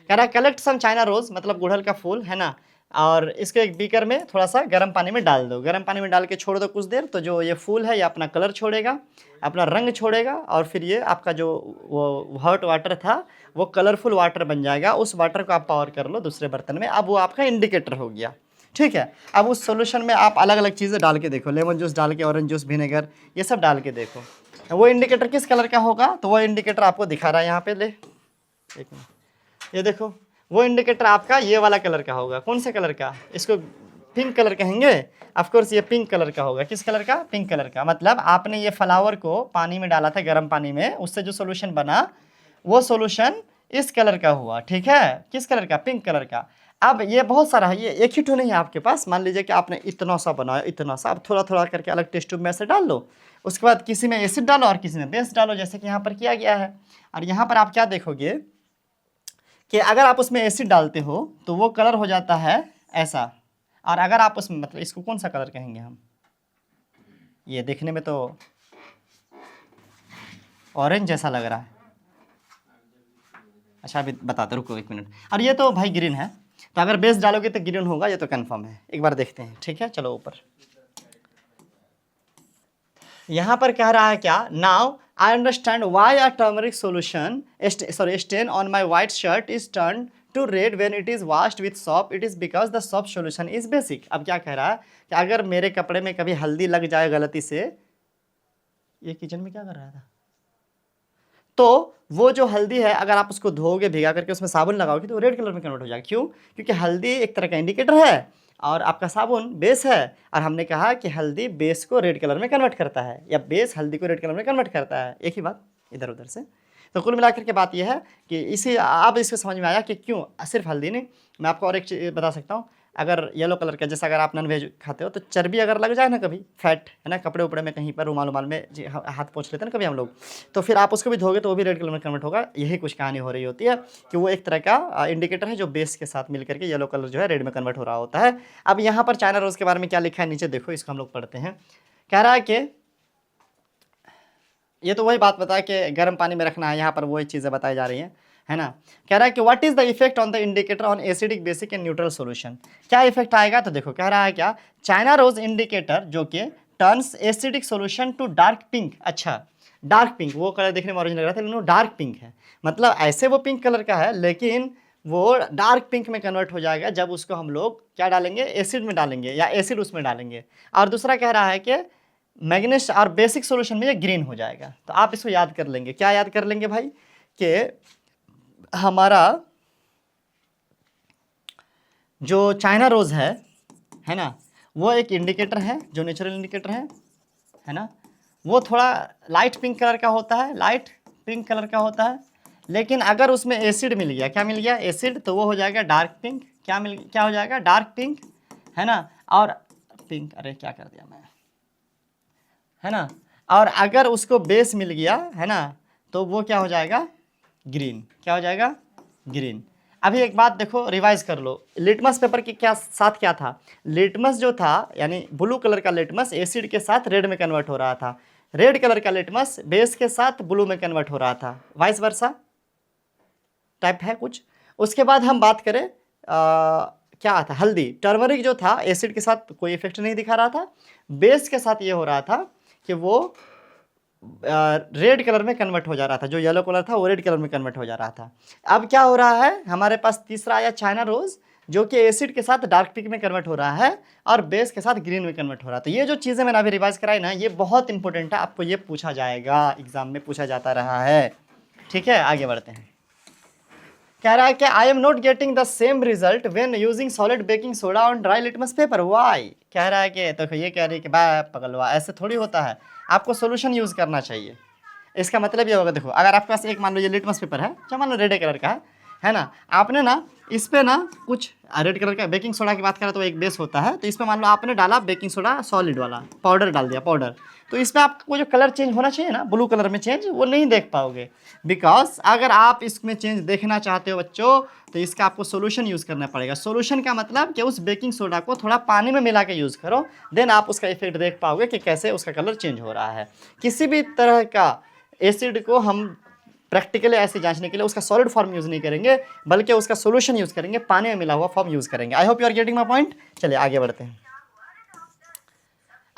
कह रहा है कलेक्ट सम चाइना रोज़, मतलब गुड़हल का फूल है ना, और इसको एक बीकर में थोड़ा सा गर्म पानी में डाल दो। गर्म पानी में डाल के छोड़ दो कुछ देर, तो जो ये फूल है ये अपना कलर छोड़ेगा, अपना रंग छोड़ेगा, और फिर ये आपका जो वो हॉट वाटर था वो कलरफुल वाटर बन जाएगा। उस वाटर को आप पावर कर लो दूसरे बर्तन में, अब वो आपका इंडिकेटर हो गया, ठीक है। अब उस सोल्यूशन में आप अलग अलग चीज़ें डाल के देखो, लेमन जूस डाल के, ऑरेंज जूस, विनेगर, ये सब डाल के देखो वो इंडिकेटर किस कलर का होगा। तो वो इंडिकेटर आपको दिखा रहा है यहाँ पे, ले एक मिनट, ये देखो वो इंडिकेटर आपका ये वाला कलर का होगा। कौन से कलर का, इसको पिंक कलर कहेंगे, ऑफ कोर्स ये पिंक कलर का होगा। किस कलर का, पिंक कलर का। मतलब आपने ये फ्लावर को पानी में डाला था गर्म पानी में, उससे जो सोल्यूशन बना वो सोल्यूशन इस कलर का हुआ, ठीक है। किस कलर का, पिंक कलर का। अब ये बहुत सारा है, ये एक ही ठो नहीं है आपके पास। मान लीजिए कि आपने इतना सा बनाया, इतना सा, अब थोड़ा थोड़ा करके अलग टेस्ट ट्यूब में से डाल लो। उसके बाद किसी में एसिड डालो और किसी में बेस डालो, जैसे कि यहाँ पर किया गया है। और यहाँ पर आप क्या देखोगे कि अगर आप उसमें एसिड डालते हो तो वो कलर हो जाता है ऐसा, और अगर आप उसमें, मतलब इसको कौन सा कलर कहेंगे हम, ये देखने में तो ऑरेंज जैसा लग रहा है। अच्छा अभी बताते, रुको 1 मिनट। और ये तो भाई ग्रीन है, तो अगर बेस डालोगे तो ग्रीन होगा, ये तो कंफर्म है। एक बार देखते हैं, ठीक है। चलो ऊपर, यहाँ पर कह रहा है क्या, now I understand why a turmeric solution stain on my white shirt is turn to red when it is washed with soap, it is because the soap solution is basic. अब क्या कह रहा है कि अगर मेरे कपड़े में कभी हल्दी लग जाए गलती से, ये किचन में क्या कर रहा था, तो वो जो हल्दी है अगर आप उसको धोगे भिगा करके उसमें साबुन लगाओगे तो वो रेड कलर में कन्वर्ट हो जाएगा। क्यों? क्योंकि हल्दी एक तरह का इंडिकेटर है और आपका साबुन बेस है, और हमने कहा कि हल्दी बेस को रेड कलर में कन्वर्ट करता है या बेस हल्दी को रेड कलर में कन्वर्ट करता है, एक ही बात इधर उधर से। तो कुल मिलाकर के बात यह है कि इसी अब इसको समझ में आया कि क्यों सिर्फ हल्दी नहीं। मैं आपको और एक चीज़ बता सकता हूँ, अगर येलो कलर का, जैसे अगर आप नॉन वेज खाते हो तो चर्बी अगर लग जाए ना कभी, फैट है ना, कपड़े उपड़े में कहीं पर रुमाल में हाथ पोंछ लेते हैं ना कभी हम लोग, तो फिर आप उसको भी धोगे तो वो भी रेड कलर में कन्वर्ट होगा। यही कुछ कहानी हो रही होती है कि वो एक तरह का इंडिकेटर है जो बेस के साथ मिल करके येलो कलर जो है रेड में कन्वर्ट हो रहा होता है। अब यहाँ पर चाइना रोज़ के बारे में क्या लिखा है नीचे देखो, इसको हम लोग पढ़ते हैं। कह रहा है कि ये तो वही बात बताया कि गर्म पानी में रखना है, यहाँ पर वही चीज़ें बताई जा रही हैं, है ना। कह रहा है कि what is the effect on the indicator on acidic, basic and neutral solution, क्या इफेक्ट आएगा। तो देखो कह रहा है क्या, चाइना रोज इंडिकेटर जो कि turns acidic solution to dark pink. अच्छा डार्क पिंक, वो कलर देखने में ऑरेंज लग रहा था लेकिन वो डार्क पिंक है, मतलब ऐसे वो पिंक कलर का है लेकिन वो डार्क पिंक में कन्वर्ट हो जाएगा जब उसको हम लोग क्या डालेंगे, एसिड में डालेंगे या एसिड उसमें डालेंगे। और दूसरा कह रहा है कि मैग्नीस और बेसिक सॉल्यूशन में ये ग्रीन हो जाएगा। तो आप इसको याद कर लेंगे, क्या याद कर लेंगे भाई, कि हमारा जो चाइना रोज है ना, वो एक इंडिकेटर है जो नेचुरल इंडिकेटर है ना, वो थोड़ा लाइट पिंक कलर का होता है, लाइट पिंक कलर का होता है, लेकिन अगर उसमें एसिड मिल गया, क्या मिल गया, एसिड, तो वो हो जाएगा डार्क पिंक। क्या हो जाएगा, डार्क पिंक, है ना। और पिंक, अरे क्या कर दिया मैं, है ना। और अगर उसको बेस मिल गया, है ना, तो वो क्या हो जाएगा, ग्रीन। क्या हो जाएगा, ग्रीन। अभी एक बात देखो, रिवाइज कर लो, लिटमस पेपर के क्या साथ क्या था, लिटमस जो था यानी ब्लू कलर का लिटमस एसिड के साथ रेड में कन्वर्ट हो रहा था, रेड कलर का लिटमस बेस के साथ ब्लू में कन्वर्ट हो रहा था, वाइस वर्सा टाइप है कुछ। उसके बाद हम बात करें क्या था, हल्दी, टर्मरिक जो था एसिड के साथ कोई इफेक्ट नहीं दिखा रहा था, बेस के साथ ये हो रहा था कि वो रेड कलर में कन्वर्ट हो जा रहा था, जो येलो कलर था वो रेड कलर में कन्वर्ट हो जा रहा था। अब क्या हो रहा है, हमारे पास तीसरा आया चाइना रोज, जो कि एसिड के साथ डार्क पिंक में कन्वर्ट हो रहा है और बेस के साथ ग्रीन में कन्वर्ट हो रहा है। तो ये जो चीज़ें मैंने अभी रिवाइज कराई ना, ये बहुत इंपॉर्टेंट है, आपको ये पूछा जाएगा, एग्जाम में पूछा जाता रहा है। ठीक है, आगे बढ़ते हैं। कह रहा है कि I am not getting the same result when using solid baking soda on dry litmus paper, why. कह रहा है कि तो ये कह रही है कि बाय पगलवा, ऐसे थोड़ी होता है, आपको सोल्यूशन यूज़ करना चाहिए। इसका मतलब ये होगा, देखो अगर आपके पास एक मान लो ये लिटमस पेपर है, जो मान लो रेड कलर का है ना, आपने ना इस पे ना कुछ रेड कलर का बेकिंग सोडा की बात करें तो एक बेस होता है, तो इसमें मान लो आपने डाला बेकिंग सोडा सॉलिड वाला पाउडर डाल दिया, पाउडर, तो इसमें आपको जो कलर चेंज होना चाहिए ना, ब्लू कलर में चेंज, वो नहीं देख पाओगे। बिकॉज अगर आप इसमें चेंज देखना चाहते हो बच्चों, तो इसका आपको सोल्यूशन यूज़ करना पड़ेगा। सोल्यूशन का मतलब कि उस बेकिंग सोडा को थोड़ा पानी में मिला के यूज़ करो, देन आप उसका इफेक्ट देख पाओगे कि कैसे उसका कलर चेंज हो रहा है। किसी भी तरह का एसिड को हम प्रैक्टिकली ऐसे जांचने के लिए उसका सॉलिड फॉर्म यूज़ नहीं करेंगे, बल्कि उसका सोल्यूशन यूज़ करेंगे, पानी में मिला हुआ फॉर्म यूज़ करेंगे। I hope you are getting my point. चलिए आगे बढ़ते हैं।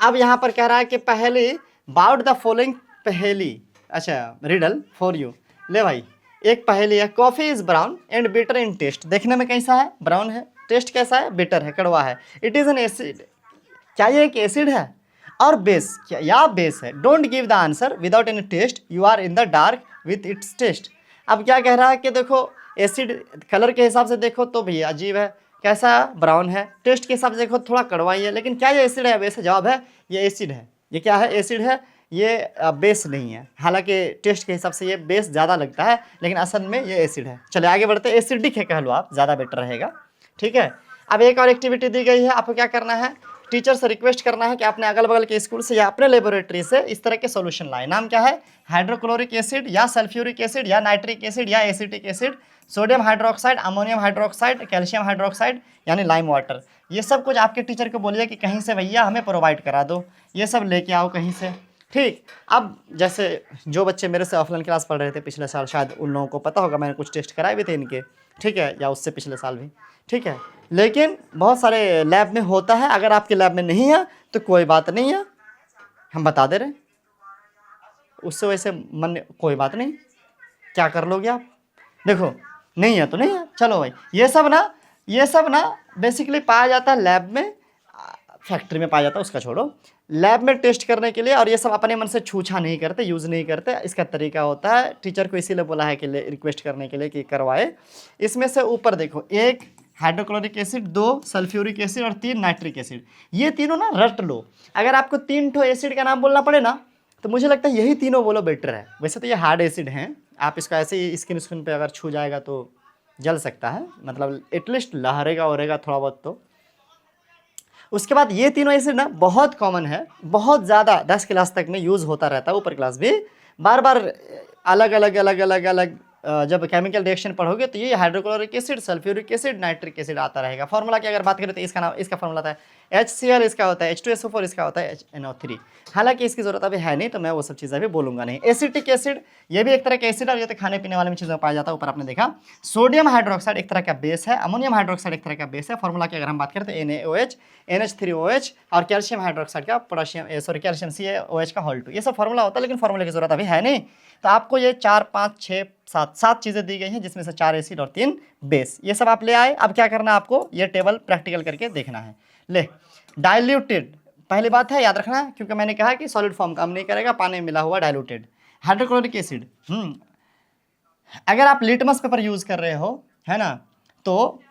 अब यहाँ पर कह रहा है कि पहले बाउट द फॉलोइंग पहेली, अच्छा रिडल फॉर यू। ले भाई, एक पहेली है, coffee is brown and bitter in taste, देखने में कैसा है, ब्राउन है, टेस्ट कैसा है, बिटर है, कड़वा है। इट इज़ एन एसिड, क्या ये एक एसिड है और बेस, क्या या बेस है। Don't give the answer without any test, you are in the dark with its taste. अब क्या कह रहा है कि देखो एसिड कलर के हिसाब से देखो तो भैया अजीब है, कैसा ब्राउन है, टेस्ट के हिसाब से देखो थोड़ा कड़वा ही है, लेकिन क्या ये एसिड है, बेस है। जवाब है ये एसिड है। ये क्या है, एसिड है, ये बेस नहीं है। हालांकि टेस्ट के हिसाब से ये बेस ज़्यादा लगता है, लेकिन असल में ये एसिड है। चले आगे बढ़ते हैं, एसिडिक है कह लो आप, ज़्यादा बेटर रहेगा। ठीक है, अब एक और एक्टिविटी दी गई है, आपको क्या करना है, टीचर से रिक्वेस्ट करना है कि अपने अगल बगल के स्कूल से या अपने लेबोरेटरी से इस तरह के सॉल्यूशन लाए। नाम क्या है, हाइड्रोक्लोरिक एसिड या सल्फ्यूरिक एसिड या नाइट्रिक एसिड या acetic acid, sodium hydroxide, ammonium hydroxide, calcium hydroxide यानी लाइम वाटर, ये सब कुछ आपके टीचर को बोलिए कि कहीं से भैया हमें प्रोवाइड करा दो, ये सब लेके आओ कहीं से। ठीक, अब जैसे जो बच्चे मेरे से ऑफलाइन क्लास पढ़ रहे थे पिछले साल, शायद उन लोगों को पता होगा मैंने कुछ टेस्ट कराए भी थे इनके, ठीक है, या उससे पिछले साल भी, ठीक है। लेकिन बहुत सारे लैब में होता है, अगर आपके लैब में नहीं है तो कोई बात नहीं है, हम बता दे रहे हैं, उससे वैसे मन कोई बात नहीं, क्या कर लोगे आप, देखो नहीं है तो नहीं है, चलो भाई। ये सब ना बेसिकली पाया जाता है लैब में, फैक्ट्री में पाया जाता है उसका छोड़ो, लैब में टेस्ट करने के लिए। और ये सब अपने मन से छूछा नहीं करते, यूज़ नहीं करते, इसका तरीका होता है, टीचर को इसीलिए बोला है कि रिक्वेस्ट करने के लिए कि करवाए। इसमें से ऊपर देखो, 1 हाइड्रोक्लोरिक एसिड, 2 सल्फ्यूरिक एसिड और 3 नाइट्रिक एसिड, ये तीनों ना रट लो। अगर आपको 3 ठो एसिड का नाम बोलना पड़े ना तो मुझे लगता है यही तीनों बोलो बेटर है। वैसे तो ये हार्ड एसिड हैं, आप इसका ऐसे ही स्किन पे अगर छू जाएगा तो जल सकता है, मतलब एटलीस्ट लहरेगा वहरेगा थोड़ा बहुत तो। उसके बाद ये तीनों एसिड ना बहुत कॉमन है, बहुत ज़्यादा 10 क्लास तक में यूज़ होता रहता है, ऊपर क्लास भी बार बार अलग अलग जब केमिकल रिएक्शन पढ़ोगे तो ये hydrochloric acid, sulphuric acid, nitric acid आता रहेगा। फार्मूला की अगर बात करें तो इसका फार्मूला था HCl, इसका होता है H2SO4, इसका होता है NO3। हालांकि इसकी ज़रूरत अभी है नहीं तो मैं वो सब चीज़ें भी बोलूँगा नहीं। एसिटिक एसिड, ये भी एक तरह का एसिड है, ये तो खाने पीने वाले में चीज़ों में पाया जाता है, ऊपर आपने देखा। सोडियम हाइड्रोक्साइड एक तरह का बेस है, अमोनियम हाइड्रोक्साइड एक तरह का बेस है। फार्मूला की अगर हम बात करें तो NaOH, NH3OH और कैल्शियम हाइड्रोक्साइड का कैल्शियम CaOH का होल 2, ये सब फार्मूला होता है, लेकिन फार्मूले की जरूरत अभी है नहीं। तो आपको ये 4, 5, 6, 7 चीज़ें दी गई हैं, जिसमें से 4 एसिड और 3 बेस, ये सब आप ले आए। अब क्या करना है आपको, ये टेबल प्रैक्टिकल करके देखना है। ले, डाइल्यूटेड पहली बात है, याद रखना, क्योंकि मैंने कहा कि सॉलिड फॉर्म काम नहीं करेगा, पानी में मिला हुआ डाइल्यूटेड। हाइड्रोक्लोरिक एसिड, अगर आप लिटमस पेपर यूज़ कर रहे हो, है ना, तो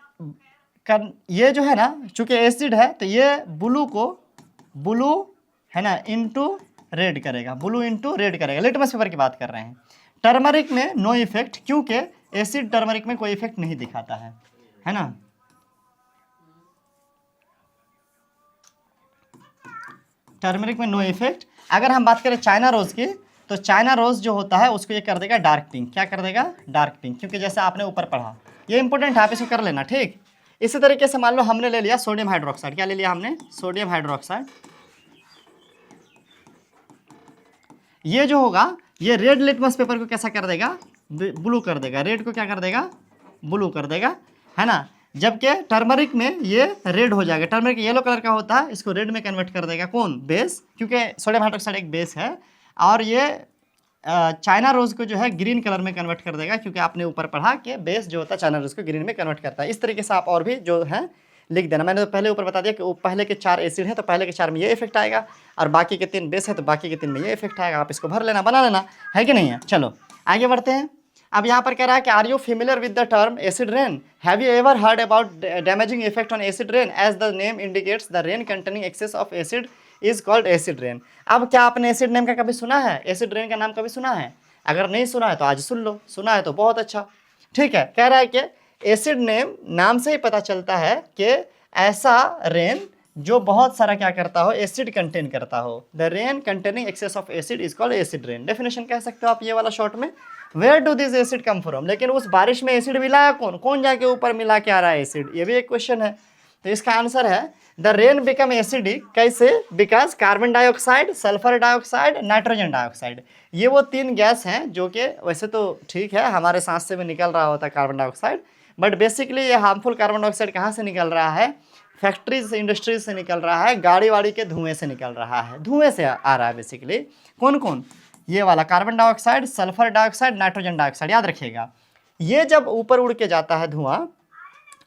ये जो है ना, चूंकि एसिड है तो ये ब्लू है ना इंटू रेड करेगा, ब्लू इंटू रेड करेगा। लिटमस पेपर की बात कर रहे हैं। टर्मरिक में नो इफेक्ट, क्योंकि एसिड टर्मरिक में कोई इफेक्ट नहीं दिखाता है ना। टर्मरिक में नो इफेक्ट। अगर हम बात करें चाइना रोज की, तो चाइना रोज जो होता है उसको ये कर देगा डार्क पिंक। क्या कर देगा, डार्क पिंक, क्योंकि जैसे आपने ऊपर पढ़ा, ये इंपॉर्टेंट है, आप इसको कर लेना, ठीक। इसी तरीके से मान लो हमने ले लिया सोडियम हाइड्रोक्साइड, क्या ले लिया हमने, सोडियम हाइड्रोक्साइड। ये जो होगा ये रेड लिटमस पेपर को कैसा कर देगा, ब्लू कर देगा, रेड को क्या कर देगा, ब्लू कर देगा, है ना। जबकि टर्मरिक में ये रेड हो जाएगा, टर्मरिक येलो कलर का होता है, इसको रेड में कन्वर्ट कर देगा कौन, बेस, क्योंकि सोडियम हाइड्रोक्साइड एक बेस है। और ये चाइना रोज को जो है ग्रीन कलर में कन्वर्ट कर देगा, क्योंकि आपने ऊपर पढ़ा कि बेस जो होता है चाइना रोज को ग्रीन में कन्वर्ट करता है। इस तरीके से आप और भी जो है लिख देना। मैंने तो पहले ऊपर बता दिया कि वो पहले के 4 एसिड हैं तो पहले के 4 में ये इफेक्ट आएगा, और बाकी के 3 बेस है तो बाकी के 3 में ये इफेक्ट आएगा। आप इसको भर लेना, बना लेना, है कि नहीं है। चलो आगे बढ़ते हैं। अब यहाँ पर कह रहा है कि are you familiar with the term acid rain, have you ever heard about damaging effect on acid rain, as the name indicates the rain containing excess of acid is called acid rain. अब क्या आपने acid name का कभी सुना है, acid rain का नाम कभी सुना है? अगर नहीं सुना है तो आज सुन लो, सुना है तो बहुत अच्छा, ठीक है। कह रहा है कि एसिड नेम, नाम से ही पता चलता है कि ऐसा रेन जो बहुत सारा क्या करता हो, एसिड कंटेन करता हो। The rain containing excess of acid is called acid rain. Definition कह सकते हो आप ये वाला शॉर्ट में। Where do this acid come from, लेकिन उस बारिश में एसिड मिलाया कौन, कौन जाके ऊपर मिला के आ रहा है एसिड, ये भी एक क्वेश्चन है। तो इसका आंसर है द रेन बिकम एसिडिक, कैसे, because carbon dioxide, sulphur dioxide, nitrogen dioxide, ये वो 3 गैस हैं जो कि वैसे तो ठीक है हमारे सांस से भी निकल रहा होता है कार्बन डाइऑक्साइड, बट बेसिकली ये हार्मफुल कार्बन डाइऑक्साइड कहाँ से निकल रहा है, फैक्ट्रीज इंडस्ट्रीज से निकल रहा है, गाड़ी वाड़ी के धुएं से निकल रहा है, धुएं से आ रहा है बेसिकली। कौन कौन, ये वाला carbon dioxide, sulphur dioxide, nitrogen dioxide, याद रखिएगा। ये जब ऊपर उड़ के जाता है धुआं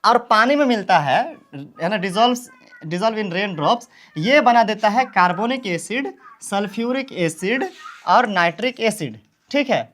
और पानी में मिलता है ना, डिजॉल्व इन रेन ड्रॉप्स, ये बना देता है कार्बोनिक एसिड, सल्फ्यूरिक एसिड और नाइट्रिक एसिड, ठीक है।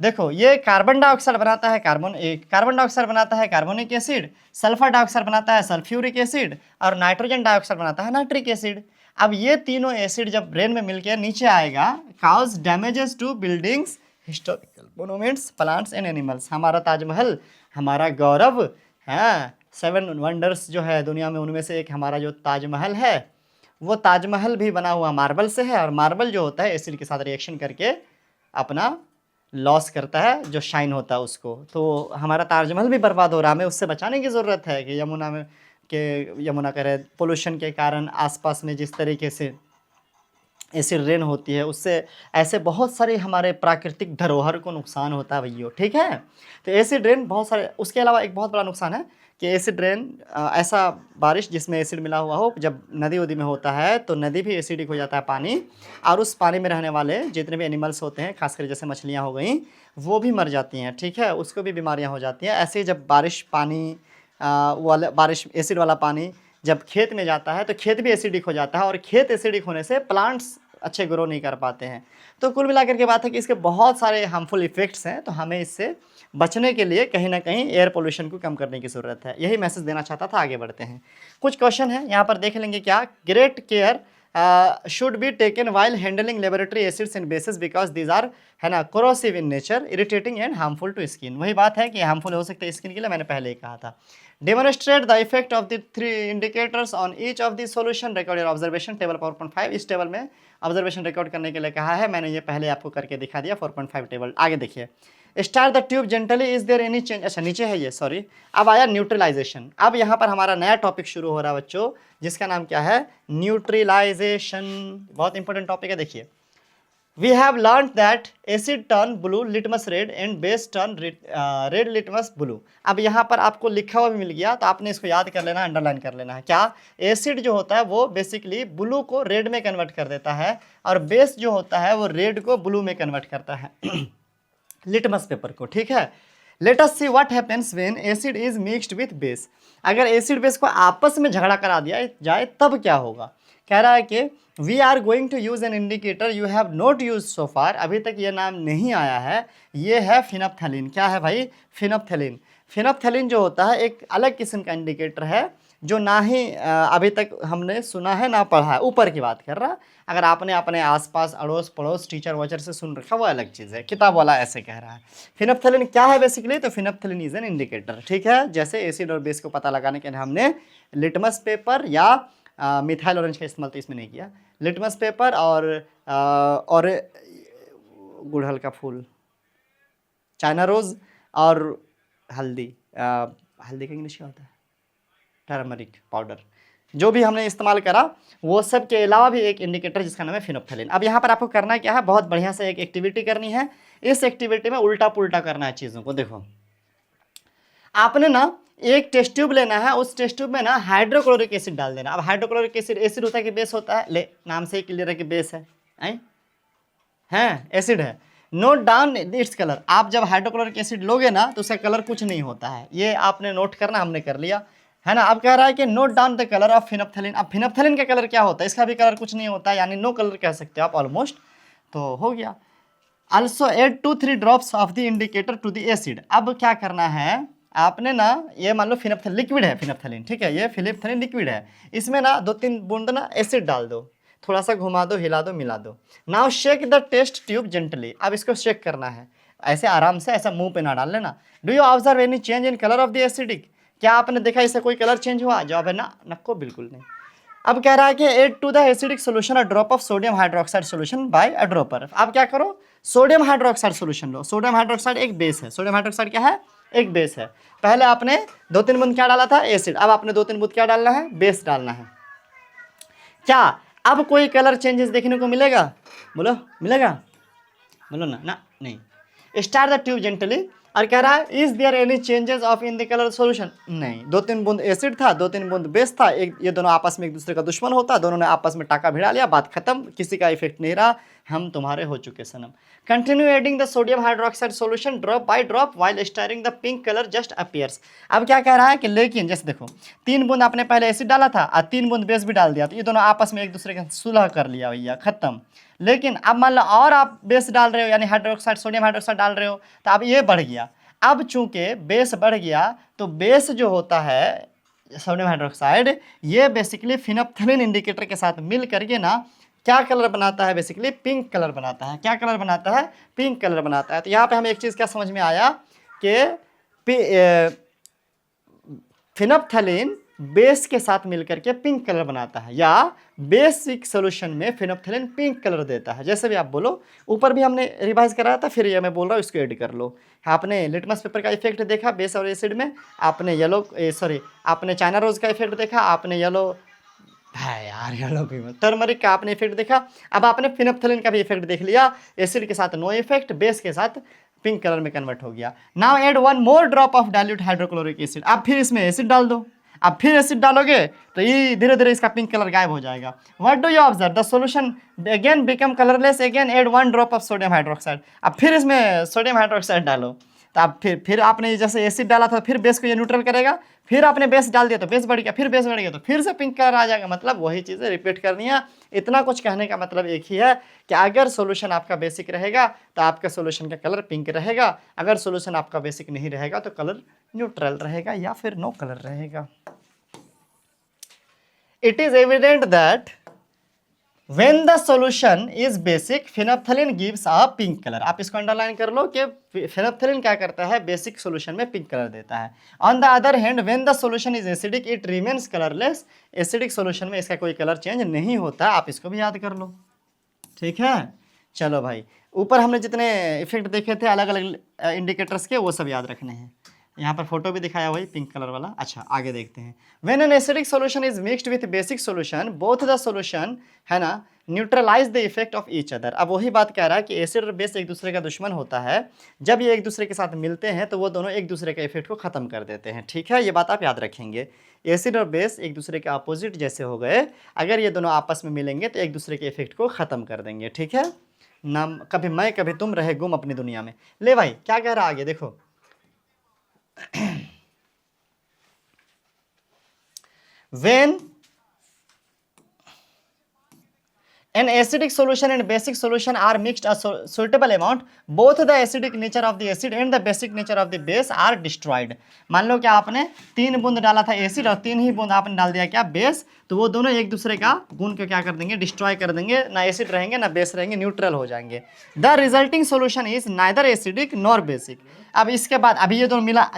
देखो ये कार्बन डाइऑक्साइड बनाता है कार्बन डाइऑक्साइड बनाता है कार्बोनिक एसिड, सल्फर डाइऑक्साइड बनाता है सल्फ्यूरिक एसिड और नाइट्रोजन डाइऑक्साइड बनाता है नाइट्रिक एसिड। अब ये तीनों एसिड जब रेन में मिलकर नीचे आएगा, causes damages to buildings, historical monuments, plants and animals. हमारा ताजमहल, हमारा गौरव है, 7 वंडर्स जो है दुनिया में, उनमें से एक हमारा जो ताजमहल है, वो ताजमहल भी बना हुआ मार्बल से है, और मार्बल जो होता है एसिड के साथ रिएक्शन करके अपना लॉस करता है, जो शाइन होता है उसको। तो हमारा ताजमहल भी बर्बाद हो रहा है, हमें उससे बचाने की ज़रूरत है कि यमुना में कि यमुना कह पोल्यूशन के कारण आसपास में जिस तरीके से एसिड रेन होती है, उससे ऐसे बहुत सारे हमारे प्राकृतिक धरोहर को नुकसान होता है भैया, ठीक है। तो एसिड रेन बहुत सारे, उसके अलावा एक बहुत बड़ा नुकसान है कि एसिड रेन ऐसा बारिश जिसमें एसिड मिला हुआ हो, जब नदी उदी में होता है तो नदी भी एसिडिक हो जाता है पानी, और उस पानी में रहने वाले जितने भी एनिमल्स होते हैं, खासकर जैसे मछलियाँ हो गई, वो भी मर जाती हैं, ठीक है, उसको भी बीमारियाँ हो जाती हैं। ऐसे ही जब बारिश पानी वाला बारिश एसिड वाला पानी जब खेत में जाता है तो खेत भी एसिडिक हो जाता है, और खेत एसिडिक होने से प्लांट्स अच्छे ग्रो नहीं कर पाते हैं। तो कुल मिलाकर के बात है कि इसके बहुत सारे हार्मफुल इफ़ेक्ट्स हैं, तो हमें इससे बचने के लिए कहीं ना कहीं एयर पोल्यूशन को कम करने की ज़रूरत है। यही मैसेज देना चाहता था। आगे बढ़ते हैं, कुछ क्वेश्चन है यहाँ पर देख लेंगे। क्या great care should be taken while handling laboratory acids and bases because these are, है ना, corrosive in nature, irritating and harmful to skin. वही बात है कि हार्मफुल हो सकते हैं स्किन के लिए, मैंने पहले ही कहा था। Demonstrate the effect of the 3 indicators on each of the solution, record your observation, table 4.5। इस टेबल में ऑब्जर्वेशन रिकॉर्ड करने के लिए कहा है, मैंने ये पहले आपको करके दिखा दिया 4.5 टेबल। आगे देखिए, start the tube gently, is there any change, अच्छा नीचे है ये, सॉरी। अब आया न्यूट्रलाइजेशन। अब यहाँ पर हमारा नया टॉपिक शुरू हो रहा है बच्चों, जिसका नाम क्या है, न्यूट्रलाइजेशन। बहुत इंपॉर्टेंट टॉपिक है। देखिए, we have learn that acid turn blue litmus red and base turn red litmus blue. अब यहाँ पर आपको लिखा हुआ भी मिल गया, तो आपने इसको याद कर लेना, अंडरलाइन कर लेना है। क्या, एसिड जो होता है वो बेसिकली ब्लू को रेड में कन्वर्ट कर देता है, और बेस जो होता है वो रेड को ब्लू में कन्वर्ट करता है लिटमस पेपर को, ठीक है। Let us see what happens when acid is mixed with base. अगर एसिड बेस को आपस में झगड़ा करा दिया जाए तब क्या होगा। कह रहा है कि we are going to use an indicator you have not use so far, अभी तक ये नाम नहीं आया है, ये है फिनप्थैलिन। क्या है भाई, फिनप्थैलिन। फिनप्थैलिन जो होता है एक अलग किस्म का इंडिकेटर है, जो ना ही अभी तक हमने सुना है ना पढ़ा है, ऊपर की बात कर रहा। अगर आपने अपने आसपास अड़ोस पड़ोस टीचर वॉचर से सुन रखा, वो अलग चीज़ है, किताब वाला ऐसे कह रहा है। फिनप्थैलिन क्या है बेसिकली, तो फिनप्थैलिन इज एन इंडिकेटर, ठीक है। जैसे एसिड और बेस को पता लगाने के लिए हमने लिटमस पेपर या मिथाइल ऑरेंज का इस्तेमाल तो इसमें नहीं किया, लिटमस पेपर और गुड़हल का फूल, चाइना रोज़ और हल्दी, हल्दी का इंग्लिश क्या होता है, टर्मरिक पाउडर, जो भी हमने इस्तेमाल करा, वो सब के अलावा भी एक इंडिकेटर जिसका नाम है फिनोप्थैलिन। अब यहाँ पर आपको करना क्या है, बहुत बढ़िया से एक एक्टिविटी करनी है। इस एक्टिविटी में उल्टा पुल्टा करना है चीज़ों को। देखो, आपने ना एक टेस्ट ट्यूब लेना है, उस टेस्ट ट्यूब में ना हाइड्रोक्लोरिक एसिड डाल देना। अब हाइड्रोक्लोरिक एसिड एसिड होता है कि बेस होता है, ले नाम से ही क्लियर है कि बेस है, एसिड है। Note down its colour. आप जब हाइड्रोक्लोरिक एसिड लोगे ना तो उसका कलर कुछ नहीं होता है, ये आपने नोट करना, हमने कर लिया, है ना। अब कह रहा है कि note down the colour of phenolphthalein. अब फिनप्थैलिन का कलर क्या होता है, इसका भी कलर कुछ नहीं होता है, यानी नो कलर कह सकते हो आप ऑलमोस्ट, तो हो गया। Also add 2-3 drops of the indicator to the acid. अब क्या करना है आपने ना, ये मान लो फिनप्थैलिन लिक्विड है, फिनप्थैलिन, ठीक है, ये फिनप्थैलिन लिक्विड है, इसमें ना 2-3 बूंद ना एसिड डाल दो, थोड़ा सा घुमा दो, हिला दो, मिला दो। Now shake the test tube gently. अब इसको शेक करना है, ऐसे आराम से, ऐसा मुंह पे ना डाल लेना। Do you observe any change in colour of the acidic. क्या आपने देखा इससे कोई कलर चेंज हुआ, जवाब है ना, नको, बिल्कुल नहीं। अब कह रहा है कि add to the acidic solution a drop of sodium hydroxide solution by a dropper. अब क्या करो, सोडियम हाइड्रोक्साइड सोल्यूशन लो। सोडियम हाइड्रोक्साइड एक बेस है, सोडियम हाइड्रोक्साइड क्या है, एक बेस है। पहले आपने 2-3 बूंद क्या डाला था, एसिड, अब आपने 2-3 बूंद क्या डालना है, बेस डालना है। क्या अब कोई कलर चेंजेस देखने को मिलेगा, बोलो, मिलेगा, बोलो ना, ना नहीं। Start the tube gently. और कह रहा है is there any changes of in the colour solution, नहीं। 2-3 बूंद एसिड था, 2-3 बूंद बेस था, एक ये दोनों आपस में एक दूसरे का दुश्मन होता, दोनों ने आपस में टाका भिड़ा लिया, बात खत्म, किसी का इफेक्ट नहीं रहा, हम तुम्हारे हो चुके सनम। Continue adding the sodium hydroxide solution drop by drop while stirring the pink colour just appears. अब क्या कह रहा है कि लेकिन जैसे देखो, 3 बूंद आपने पहले एसिड डाला था और 3 बूंद बेस भी डाल दिया, तो ये दोनों आपस में एक दूसरे का सुलह कर लिया भैया, खत्म। लेकिन अब मान लो और आप बेस डाल रहे हो, यानी हाइड्रोक्साइड, सोडियम हाइड्रोक्साइड डाल रहे हो, तो अब ये बढ़ गया। अब चूंकि बेस बढ़ गया, तो बेस जो होता है सोडियम हाइड्रोक्साइड, ये बेसिकली फिनप्थैलिन इंडिकेटर के साथ मिल करके ना क्या कलर बनाता है, बेसिकली पिंक कलर बनाता है। क्या कलर बनाता है, पिंक कलर बनाता है। तो यहाँ पे हमें एक चीज़ क्या समझ में आया कि फिनप्थैलिन बेस के साथ मिलकर के पिंक कलर बनाता है, या बेसिक सोल्यूशन में फेनोल्फथालीन पिंक कलर देता है, जैसे भी आप बोलो। ऊपर भी हमने रिवाइज कराया था, फिर ये मैं बोल रहा हूँ इसको ऐड कर लो। आपने लिटमस पेपर का इफेक्ट देखा बेस और एसिड में, आपने आपने चाइना रोज का इफेक्ट देखा, आपने येलो है यार येलो भी टर्मरिक का आपने इफेक्ट देखा, अब आपने फेनोल्फथालीन का भी इफेक्ट देख लिया। एसिड के साथ नो इफेक्ट, बेस के साथ पिंक कलर में कन्वर्ट हो गया। Now add 1 more drop of dilute hydrochloric acid. अब फिर इसमें एसिड डाल दो, अब फिर एसिड डालोगे तो ये धीरे धीरे इसका पिंक कलर गायब हो जाएगा। What do you observe, the solution again become colourless, again add 1 drop of sodium hydroxide. अब फिर इसमें सोडियम हाइड्रोक्साइड डालो, तो अब फिर आपने जैसे एसिड डाला था, फिर बेस को ये न्यूट्रल करेगा, फिर आपने बेस डाल दिया तो बेस बढ़ गया, फिर बेस बढ़ गया तो फिर से पिंक कलर आ जाएगा। मतलब वही चीज़ें रिपीट करनी है। इतना कुछ कहने का मतलब एक ही है कि अगर सॉल्यूशन आपका बेसिक रहेगा तो आपका सॉल्यूशन का कलर पिंक रहेगा, अगर सॉल्यूशन आपका बेसिक नहीं रहेगा तो कलर न्यूट्रल रहेगा या फिर नो कलर रहेगा। It is evident that when the solution is basic phenolphthalein gives a pink color। आप इसको अंडरलाइन कर लो कि phenolphthalein क्या करता है, बेसिक सॉल्यूशन में पिंक कलर देता है। On the other hand when the solution is acidic it remains colorless। Acidic solution में इसका कोई कलर चेंज नहीं होता, आप इसको भी याद कर लो, ठीक है। चलो भाई, ऊपर हमने जितने इफेक्ट देखे थे अलग अलग इंडिकेटर्स के, वो सब याद रखने हैं। यहाँ पर फोटो भी दिखाया वही पिंक कलर वाला। अच्छा आगे देखते हैं। When an acidic solution is mixed with basic solution both the solution है ना neutralise the effect of each other. अब वही बात कह रहा है कि एसिड और बेस एक दूसरे का दुश्मन होता है, जब ये एक दूसरे के साथ मिलते हैं तो वो दोनों एक दूसरे के इफेक्ट को खत्म कर देते हैं, ठीक है। ये बात आप याद रखेंगे। एसिड और बेस एक दूसरे के अपोजिट जैसे हो गए, अगर ये दोनों आपस में मिलेंगे तो एक दूसरे के इफेक्ट को खत्म कर देंगे, ठीक है ना। कभी मैं कभी तुम रहे गुम अपनी दुनिया में। ले भाई क्या कह रहा है आगे देखो। when an acidic solution and basic solution are mixed a suitable amount both the acidic nature of the acid and the basic nature of the base are destroyed। मान लो कि आपने 3 बूंद डाला था एसिड और 3 ही बूंद आपने डाल दिया क्या बेस, तो वो दोनों एक दूसरे का गुण को क्या कर देंगे, डिस्ट्रॉय कर देंगे, ना एसिड रहेंगे ना बेस रहेंगे, न्यूट्रल हो जाएंगे। The resulting solution is neither acidic nor basic. अब इसके बाद अभी ये दोनों मिला,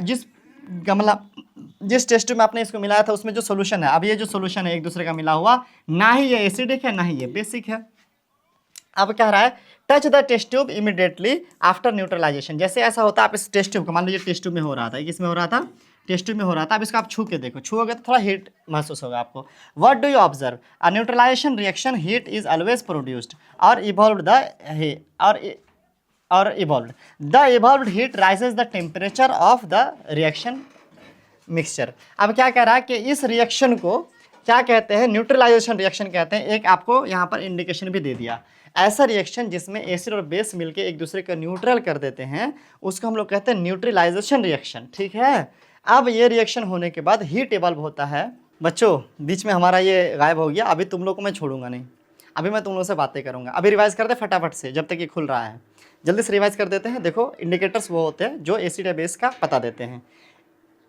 जिस टेस्ट में आपने इसको मिलाया था उसमें जो सोल्यूशन है, अब ये जो सोल्यूशन है एक दूसरे का मिला हुआ, ना ही ये एसिडिक है ना ही ये बेसिक है। अब कह रहा है touch the test tube immediately after neutralisation. जैसे ऐसा होता है, आप इस टेस्ट ट्यूब को मान लीजिए टेस्ट ट्यूब में हो रहा था, किस में हो रहा था, टेस्ट ट्यूब में हो रहा था। अब इसको आप छू के देखो, छूओगे तो थोड़ा हीट महसूस होगा आपको। What do you observe, a neutralisation reaction heat is always produced और evolved the evolved heat raises the temperature of the reaction mixture. अब क्या कह रहा है कि इस रिएक्शन को क्या कहते हैं, न्यूट्रलाइजेशन रिएक्शन कहते हैं। एक आपको यहाँ पर इंडिकेशन भी दे दिया, ऐसा रिएक्शन जिसमें एसिड और बेस मिलके एक दूसरे को न्यूट्रल कर देते हैं उसको हम लोग कहते हैं न्यूट्रलाइजेशन रिएक्शन, ठीक है। अब ये रिएक्शन होने के बाद हीट इवॉल्व होता है। बच्चों बीच में हमारा ये गायब हो गया, अभी तुम लोग को मैं छोड़ूंगा नहीं, अभी मैं तुम लोगों से बातें करूंगा। अभी रिवाइज कर दे फटाफट से, जब तक ये खुल रहा है जल्दी से रिवाइज कर देते हैं। देखो इंडिकेटर्स वो होते हैं जो एसिड या बेस का पता देते हैं।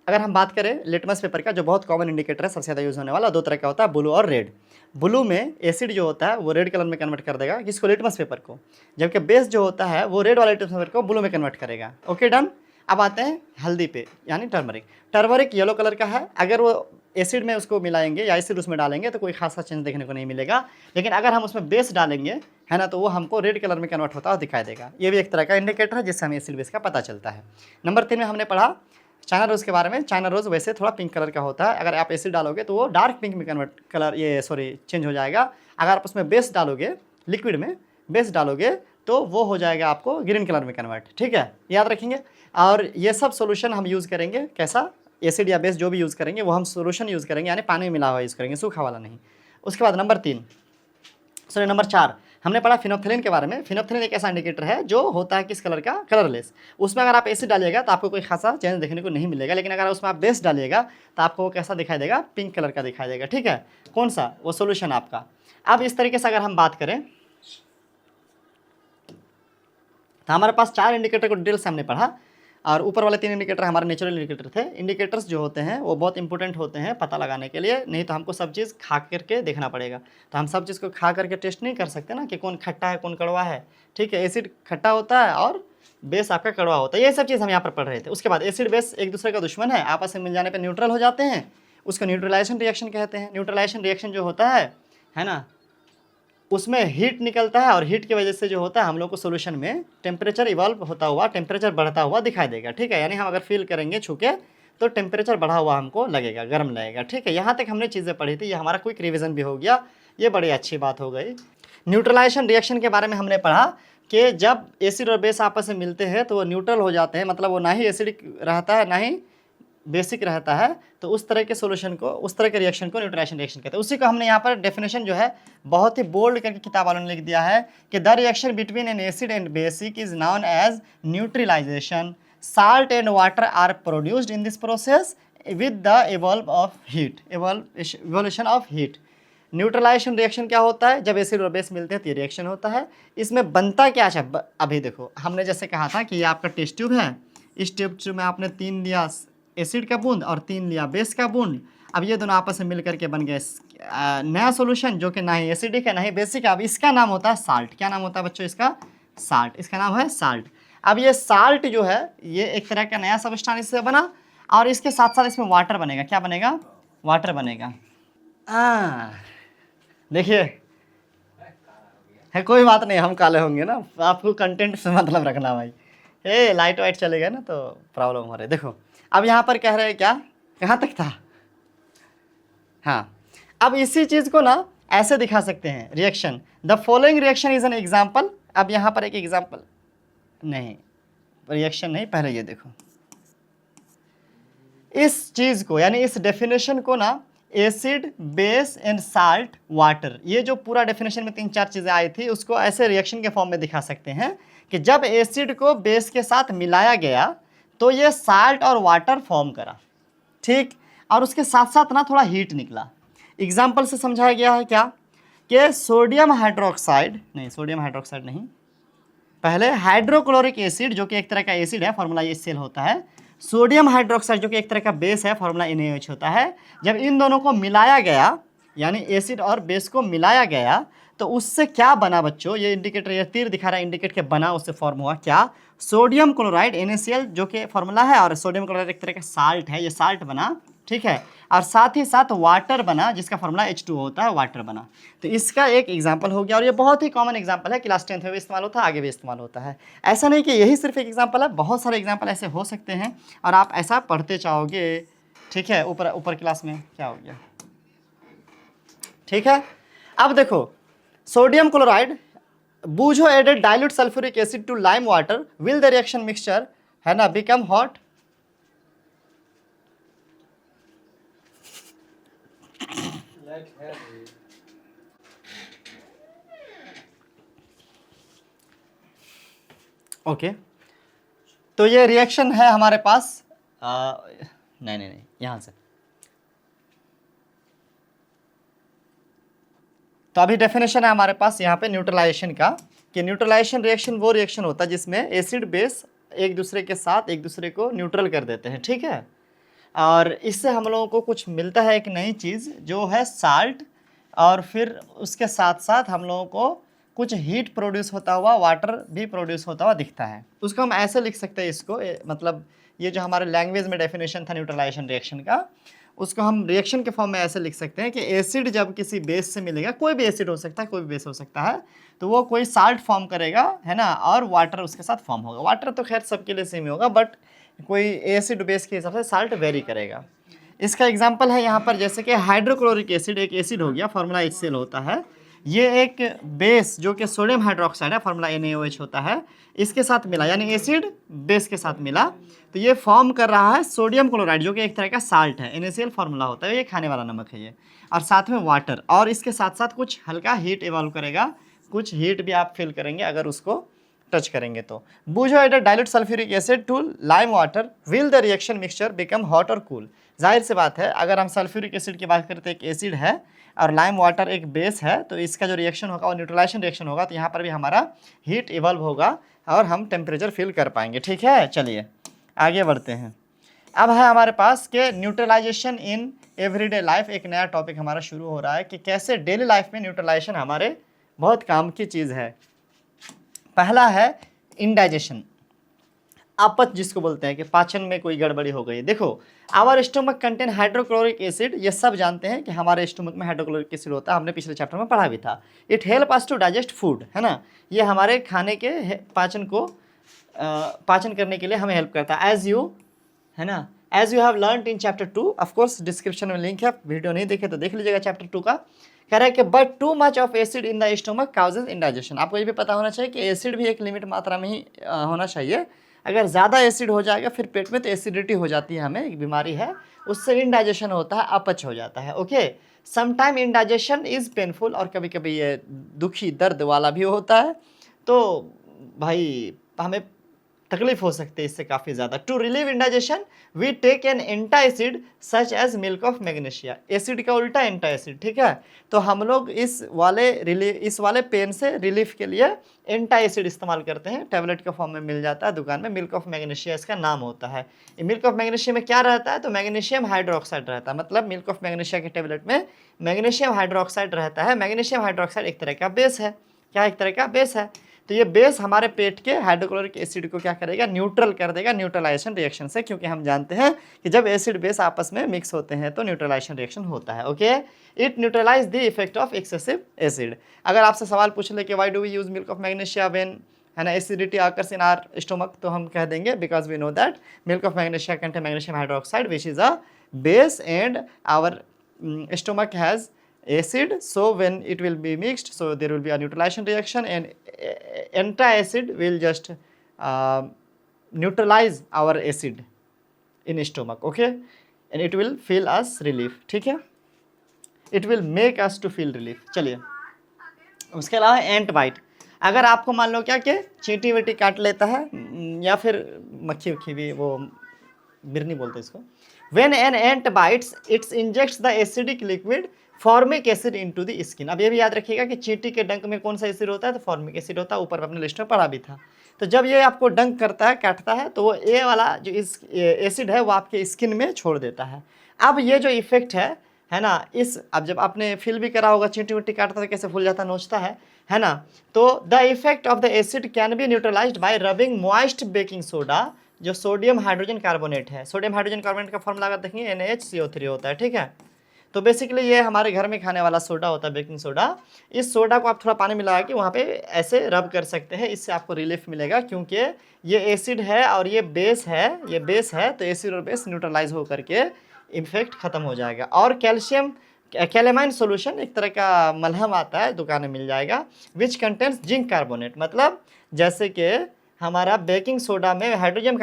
अगर हम बात करें लिटमस पेपर का, जो बहुत कॉमन इंडिकेटर है, सबसे ज़्यादा यूज़ होने वाला, 2 तरह का होता है, ब्लू और रेड। ब्लू में एसिड जो होता है वो रेड कलर में कन्वर्ट कर देगा किसको, लिटमस पेपर को, जबकि बेस जो होता है वो रेड वाले लिटमस पेपर को ब्लू में कन्वर्ट करेगा। Okay done. अब आते हैं हल्दी पे, यानी टर्मरिक। टर्मरिक येलो कलर का है, अगर वो एसिड में उसको मिलाएंगे या एसिड उसमें डालेंगे तो कोई खासा चेंज देखने को नहीं मिलेगा, लेकिन अगर हम उसमें बेस डालेंगे है ना तो वो हमको रेड कलर में कन्वर्ट होता हुआ दिखाई देगा। ये भी एक तरह का इंडिकेटर है जिससे हमें एसिड बेस का पता चलता है। नंबर 3 में हमने पढ़ा चाइना रोज़ के बारे में। चाइना रोज़ वैसे थोड़ा पिंक कलर का होता है, अगर आप एसिड डालोगे तो वो डार्क पिंक में कन्वर्ट कलर चेंज हो जाएगा। अगर आप उसमें बेस डालोगे, लिक्विड में बेस डालोगे तो वो हो जाएगा आपको ग्रीन कलर में कन्वर्ट, ठीक है, याद रखेंगे। और ये सब सोल्यूशन हम यूज़ करेंगे कैसा, एसिड या बेस जो भी यूज़ करेंगे वो हम सोल्यूशन यूज़ करेंगे, यानी पानी में मिला हुआ यूज़ करेंगे, सूखा वाला नहीं। उसके बाद नंबर 4 हमने पढ़ा फेनोल्फथालीन के बारे में। फेनोल्फथालीन एक ऐसा इंडिकेटर है जो होता है किस कलर का, कलरलेस। उसमें अगर आप एसिड डालिएगा तो आपको कोई खासा चेंज देखने को नहीं मिलेगा, लेकिन अगर उसमें आप बेस डालिएगा तो आपको वो कैसा दिखाई देगा, पिंक कलर का दिखाई देगा, ठीक है। कौन सा, वो सोल्यूशन आपका। अब इस तरीके से अगर हम बात करें तो हमारे पास 4 इंडिकेटर को डिटेल से हमने पढ़ा, और ऊपर वाले 3 इंडिकेटर हमारे नेचुरल इंडिकेटर थे। इंडिकेटर्स जो होते हैं वो बहुत इंपॉर्टेंट होते हैं पता लगाने के लिए, नहीं तो हमको सब चीज़ खा करके देखना पड़ेगा। तो हम सब चीज़ को खा करके टेस्ट नहीं कर सकते ना कि कौन खट्टा है कौन कड़वा है, ठीक है। एसिड खट्टा होता है और बेस आपका कड़वा होता है, ये सब चीज़ हम यहाँ पर पढ़ रहे थे। उसके बाद एसिड बेस एक दूसरे का दुश्मन है, आपस में मिल जाने पर न्यूट्रल हो जाते हैं, उसको न्यूट्रलाइजेशन रिएक्शन कहते हैं। न्यूट्रलाइजेशन रिएक्शन जो होता है ना, उसमें हीट निकलता है और हीट की वजह से जो होता है हम लोग को सोल्यूशन में टेम्परेचर इवॉल्व होता हुआ, टेम्परेचर बढ़ता हुआ दिखाई देगा, ठीक है। यानी हम अगर फील करेंगे छू के तो टेम्परेचर बढ़ा हुआ हमको लगेगा, गर्म लगेगा, ठीक है। यहाँ तक हमने चीज़ें पढ़ी थी, ये हमारा क्विक रिवीजन भी हो गया, ये बड़ी अच्छी बात हो गई। न्यूट्रलाइजेशन रिएक्शन के बारे में हमने पढ़ा कि जब एसिड और बेस आपस में मिलते हैं तो वो न्यूट्रल हो जाते हैं, मतलब वो ना ही एसिडिक रहता है ना ही बेसिक रहता है, तो उस तरह के सॉल्यूशन को, उस तरह के रिएक्शन को न्यूट्रलाइजेशन रिएक्शन कहते हैं। उसी को हमने यहाँ पर डेफिनेशन जो है बहुत ही बोल्ड करके किताब वालों ने लिख दिया है कि the reaction between an acid and basic is known as neutralisation. Salt and water are produced in this process with the evolution of heat. Neutralisation reaction क्या होता है? जब एसिड और बेस मिलते हैं तो ये रिएक्शन होता है। इसमें बनता क्या है? अभी देखो, हमने जैसे कहा था कि ये आपका टेस्ट ट्यूब है, इस ट्यूब में आपने 3 लिया एसिड का बूंद और 3 लिया बेस का बूंद। अब ये दोनों आपस में मिल करके बन गए नया सॉल्यूशन जो कि ना ही एसिडिक है ना ही बेसिक है। अब इसका नाम होता है साल्ट। क्या नाम होता है बच्चों इसका? साल्ट। इसका नाम है साल्ट। अब ये साल्ट जो है ये एक तरह का नया सब्सटेंस इससे बना और इसके साथ साथ इसमें वाटर बनेगा। क्या बनेगा? वाटर बनेगा। देखिए है, कोई बात नहीं, हम काले होंगे ना, आपको कंटेंट से मतलब रखना भाई। लाइट वाइट चलेगा ना तो प्रॉब्लम हो रही है। देखो अब यहाँ पर कह रहे हैं क्या, कहाँ तक था? हाँ, अब इसी चीज़ को ना ऐसे दिखा सकते हैं, reaction the following reaction is an example. अब यहाँ पर एक एग्जाम्पल नहीं, रिएक्शन नहीं, पहले ये देखो इस चीज़ को, यानी इस डेफिनेशन को ना acid base and salt water, ये जो पूरा डेफिनेशन में 3-4 चीज़ें आई थी उसको ऐसे रिएक्शन के फॉर्म में दिखा सकते हैं कि जब एसिड को बेस के साथ मिलाया गया तो ये साल्ट और वाटर फॉर्म करा, ठीक, और उसके साथ साथ ना थोड़ा हीट निकला। एग्जाम्पल से समझाया गया है क्या कि सोडियम हाइड्रोक्साइड नहीं, पहले हाइड्रोक्लोरिक एसिड जो कि एक तरह का एसिड है, फॉर्मूला HCl होता है, सोडियम हाइड्रोक्साइड जो कि एक तरह का बेस है, फॉर्मूला NaOH होता है। जब इन दोनों को मिलाया गया, यानी एसिड और बेस को मिलाया गया, तो उससे क्या बना बच्चों? ये इंडिकेटर, ये तीर दिखा रहा है, इंडिकेट के बना, उससे फॉर्म हुआ क्या? सोडियम क्लोराइड NaCl जो कि फॉर्मूला है, और सोडियम क्लोराइड एक तरह का साल्ट है, ये साल्ट बना, ठीक है, और साथ ही साथ वाटर बना जिसका फॉर्मूला H2O होता है, वाटर बना। तो इसका एक एग्जाम्पल हो गया, और ये बहुत ही कॉमन एग्जाम्पल है, क्लास 10th में भी इस्तेमाल होता है, आगे भी इस्तेमाल होता है। ऐसा नहीं कि यही सिर्फ एक एग्जाम्पल है, बहुत सारे एग्जाम्पल ऐसे हो सकते हैं और आप ऐसा पढ़ते चाहोगे, ठीक है। ऊपर क्लास में क्या हो गया, ठीक है। अब देखो सोडियम क्लोराइड बूझो added dilute sulphuric acid to lime water, will the reaction mixture है ना बिकम हॉट? ओके, तो ये रिएक्शन है हमारे पास, नहीं, यहां से। तो अभी डेफिनेशन है हमारे पास यहाँ पे न्यूट्रलाइजेशन का, कि न्यूट्रलाइजेशन रिएक्शन वो रिएक्शन होता है जिसमें एसिड बेस एक दूसरे के साथ एक दूसरे को न्यूट्रल कर देते हैं, ठीक है। और इससे हम लोगों को कुछ मिलता है, एक नई चीज़ जो है साल्ट, और फिर उसके साथ साथ हम लोगों को कुछ हीट प्रोड्यूस होता हुआ, वाटर भी प्रोड्यूस होता हुआ दिखता है। उसको हम ऐसे लिख सकते हैं, इसको मतलब ये जो हमारे लैंग्वेज में डेफिनेशन था न्यूट्रलाइजेशन रिएक्शन का, उसको हम रिएक्शन के फॉर्म में ऐसे लिख सकते हैं कि एसिड जब किसी बेस से मिलेगा, कोई भी एसिड हो सकता है, कोई भी बेस हो सकता है, तो वो कोई साल्ट फॉर्म करेगा, है ना, और वाटर उसके साथ फॉर्म होगा। वाटर तो खैर सबके लिए सेम ही होगा, बट कोई एसिड बेस के हिसाब से साल्ट वेरी करेगा। इसका एग्जाम्पल है यहाँ पर, जैसे कि हाइड्रोक्लोरिक एसिड एक एसिड हो गया, फॉर्मूला HCl होता है। ये एक बेस जो कि सोडियम हाइड्रोक्साइड है, फॉर्मूला NaOH होता है, इसके साथ मिला, यानी एसिड बेस के साथ मिला, तो ये फॉर्म कर रहा है सोडियम क्लोराइड जो कि एक तरह का साल्ट है, NaCl फॉर्मूला होता है, ये खाने वाला नमक है ये, और साथ में वाटर, और इसके साथ साथ कुछ हल्का हीट इवॉल्व करेगा, कुछ हीट भी आप फील करेंगे अगर उसको टच करेंगे तो। बूझो added dilute sulphuric acid to lime water, will the reaction mixture become hot और कूल। जाहिर सी बात है, अगर हम सल्फ्यूरिक एसिड की बात करें तो एक एसिड है और लाइम वाटर एक बेस है, तो इसका जो रिएक्शन होगा वो न्यूट्रलाइजेशन रिएक्शन होगा, तो यहाँ पर भी हमारा हीट इवॉल्व होगा और हम टेम्परेचर फील कर पाएंगे, ठीक है। चलिए आगे बढ़ते हैं। अब है हमारे पास कि न्यूट्रलाइजेशन इन एवरीडे लाइफ, एक नया टॉपिक हमारा शुरू हो रहा है कि कैसे डेली लाइफ में न्यूट्रलाइजेशन हमारे बहुत काम की चीज़ है। पहला है इंडाइजेशन। अपच जिसको बोलते हैं कि पाचन में कोई गड़बड़ी हो गई। देखो, our stomach contain hydrochloric acid, ये सब जानते हैं कि हमारे स्टोमक में हाइड्रोक्लोरिक एसिड होता है, हमने पिछले चैप्टर में पढ़ा भी था। It help us to digest food, है ना, ये हमारे खाने के पाचन को पाचन करने के लिए हमें हेल्प करता है। एज यू, है ना, as you have learn in chapter 2, of course description में लिंक है, वीडियो नहीं देखे तो देख लीजिएगा चैप्टर 2 का। कह रहा है कि but too much of acid in the stomach causes indigestion. आपको ये भी पता होना चाहिए कि एसिड भी एक लिमिट मात्रा में ही होना चाहिए। अगर ज़्यादा एसिड हो जाएगा फिर पेट में तो एसिडिटी हो जाती है, हमें एक बीमारी है, उससे इंडाइजेशन होता है, अपच हो जाता है। Okay, sometime indigestion is painful, और कभी कभी ये दुखी दर्द वाला भी होता है, तो भाई हमें तकलीफ हो सकती है इससे काफ़ी ज़्यादा। To relieve indigestion we take an antacid such as milk of magnesia. Acid का उल्टा एंटासिड, ठीक है। तो हम लोग इस वाले पेन से रिलीफ के लिए एंटासिड इस्तेमाल करते हैं, टैबलेट के फॉर्म में मिल जाता है दुकान में, मिल्क ऑफ मैग्नीशिया इसका नाम होता है। मिल्क ऑफ मैग्नीशिया में क्या रहता है, तो मैग्नीशियम हाइड्रोक्साइड रहता है, मतलब मिल्क ऑफ मैग्नीशिया के टैबलेट में मैग्नीशियम हाइड्रोक्साइड रहता है। मैग्नीशियम हाइड्रोक्साइड एक तरह का बेस है, क्या एक तरह का बेस है। तो ये बेस हमारे पेट के हाइड्रोक्लोरिक एसिड को क्या करेगा, न्यूट्रल कर देगा न्यूट्रलाइजेशन रिएक्शन से, क्योंकि हम जानते हैं कि जब एसिड बेस आपस में मिक्स होते हैं तो न्यूट्रलाइजेशन रिएक्शन होता है। Okay, it neutralise the effect of excessive acid. अगर आपसे सवाल पूछ ले कि why do we use milk of magnesia when, है ना, acidity occurs in our stomach, तो हम कह देंगे because we know that milk of magnesia contain magnesium hydroxide which is a base and our stomach has acid, so when it will be mixed, so there will be a neutralization reaction and antacid will just neutralize our acid in stomach, okay, and it will feel us relief, ठीक है, it will make us to feel relief। चलिए, उसके अलावा एंट bite, अगर आपको मान लो क्या कि चींटी वीटी काट लेता है, या फिर मक्खी उक्खी भी, वो बिरनी बोलते हैं इसको, when an ant bites it injects the acidic liquid formic acid into the skin. अब ये भी याद रखिएगा कि चींटी के डंक में कौन सा एसिड होता है, तो फॉर्मिक एसिड होता है, ऊपर अपने लिस्ट में पढ़ा भी था। तो जब ये आपको डंक करता है, काटता है, तो वो ए वाला जो इस एसिड है वो आपके स्किन में छोड़ देता है। अब ये जो इफेक्ट है ना, इस, अब जब आपने फील भी करा होगा चींटी विट्टी काटता है कैसे फूल जाता है, नोचता है ना, तो the effect of the acid can be neutralised bye rubbing moist baking soda, जो सोडियम हाइड्रोजन कार्बोनेट है। सोडियम हाइड्रोजन कार्बोनेट का फॉर्मूला अगर देखेंगे NaHCO3 होता है, ठीक है। तो बेसिकली ये हमारे घर में खाने वाला सोडा होता है, बेकिंग सोडा। इस सोडा को आप थोड़ा पानी मिला के वहाँ पे ऐसे रब कर सकते हैं, इससे आपको रिलीफ मिलेगा, क्योंकि ये एसिड है और ये बेस है, तो एसिड और बेस न्यूट्रलाइज हो करके इफेक्ट खत्म हो जाएगा। और कैलेमाइन सोल्यूशन, एक तरह का मलहम आता है, दुकान में मिल जाएगा, विच कंटेंट्स जिंक कार्बोनेट, मतलब जैसे कि हमारा बेकिंग सोडा में हाइड्रोजन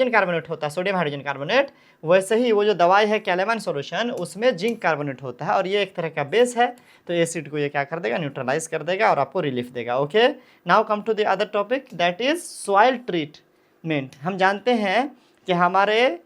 कार्बोनेट होता है, सोडियम हाइड्रोजन कार्बोनेट, वैसे ही वो जो दवाई है कैलेमाइन सॉल्यूशन, उसमें जिंक कार्बोनेट होता है, और ये एक तरह का बेस है, तो एसिड को ये क्या कर देगा, न्यूट्रलाइज कर देगा और आपको रिलीफ देगा। Okay, now come to the other topic, that is soil treatment. हम जानते हैं कि हमारे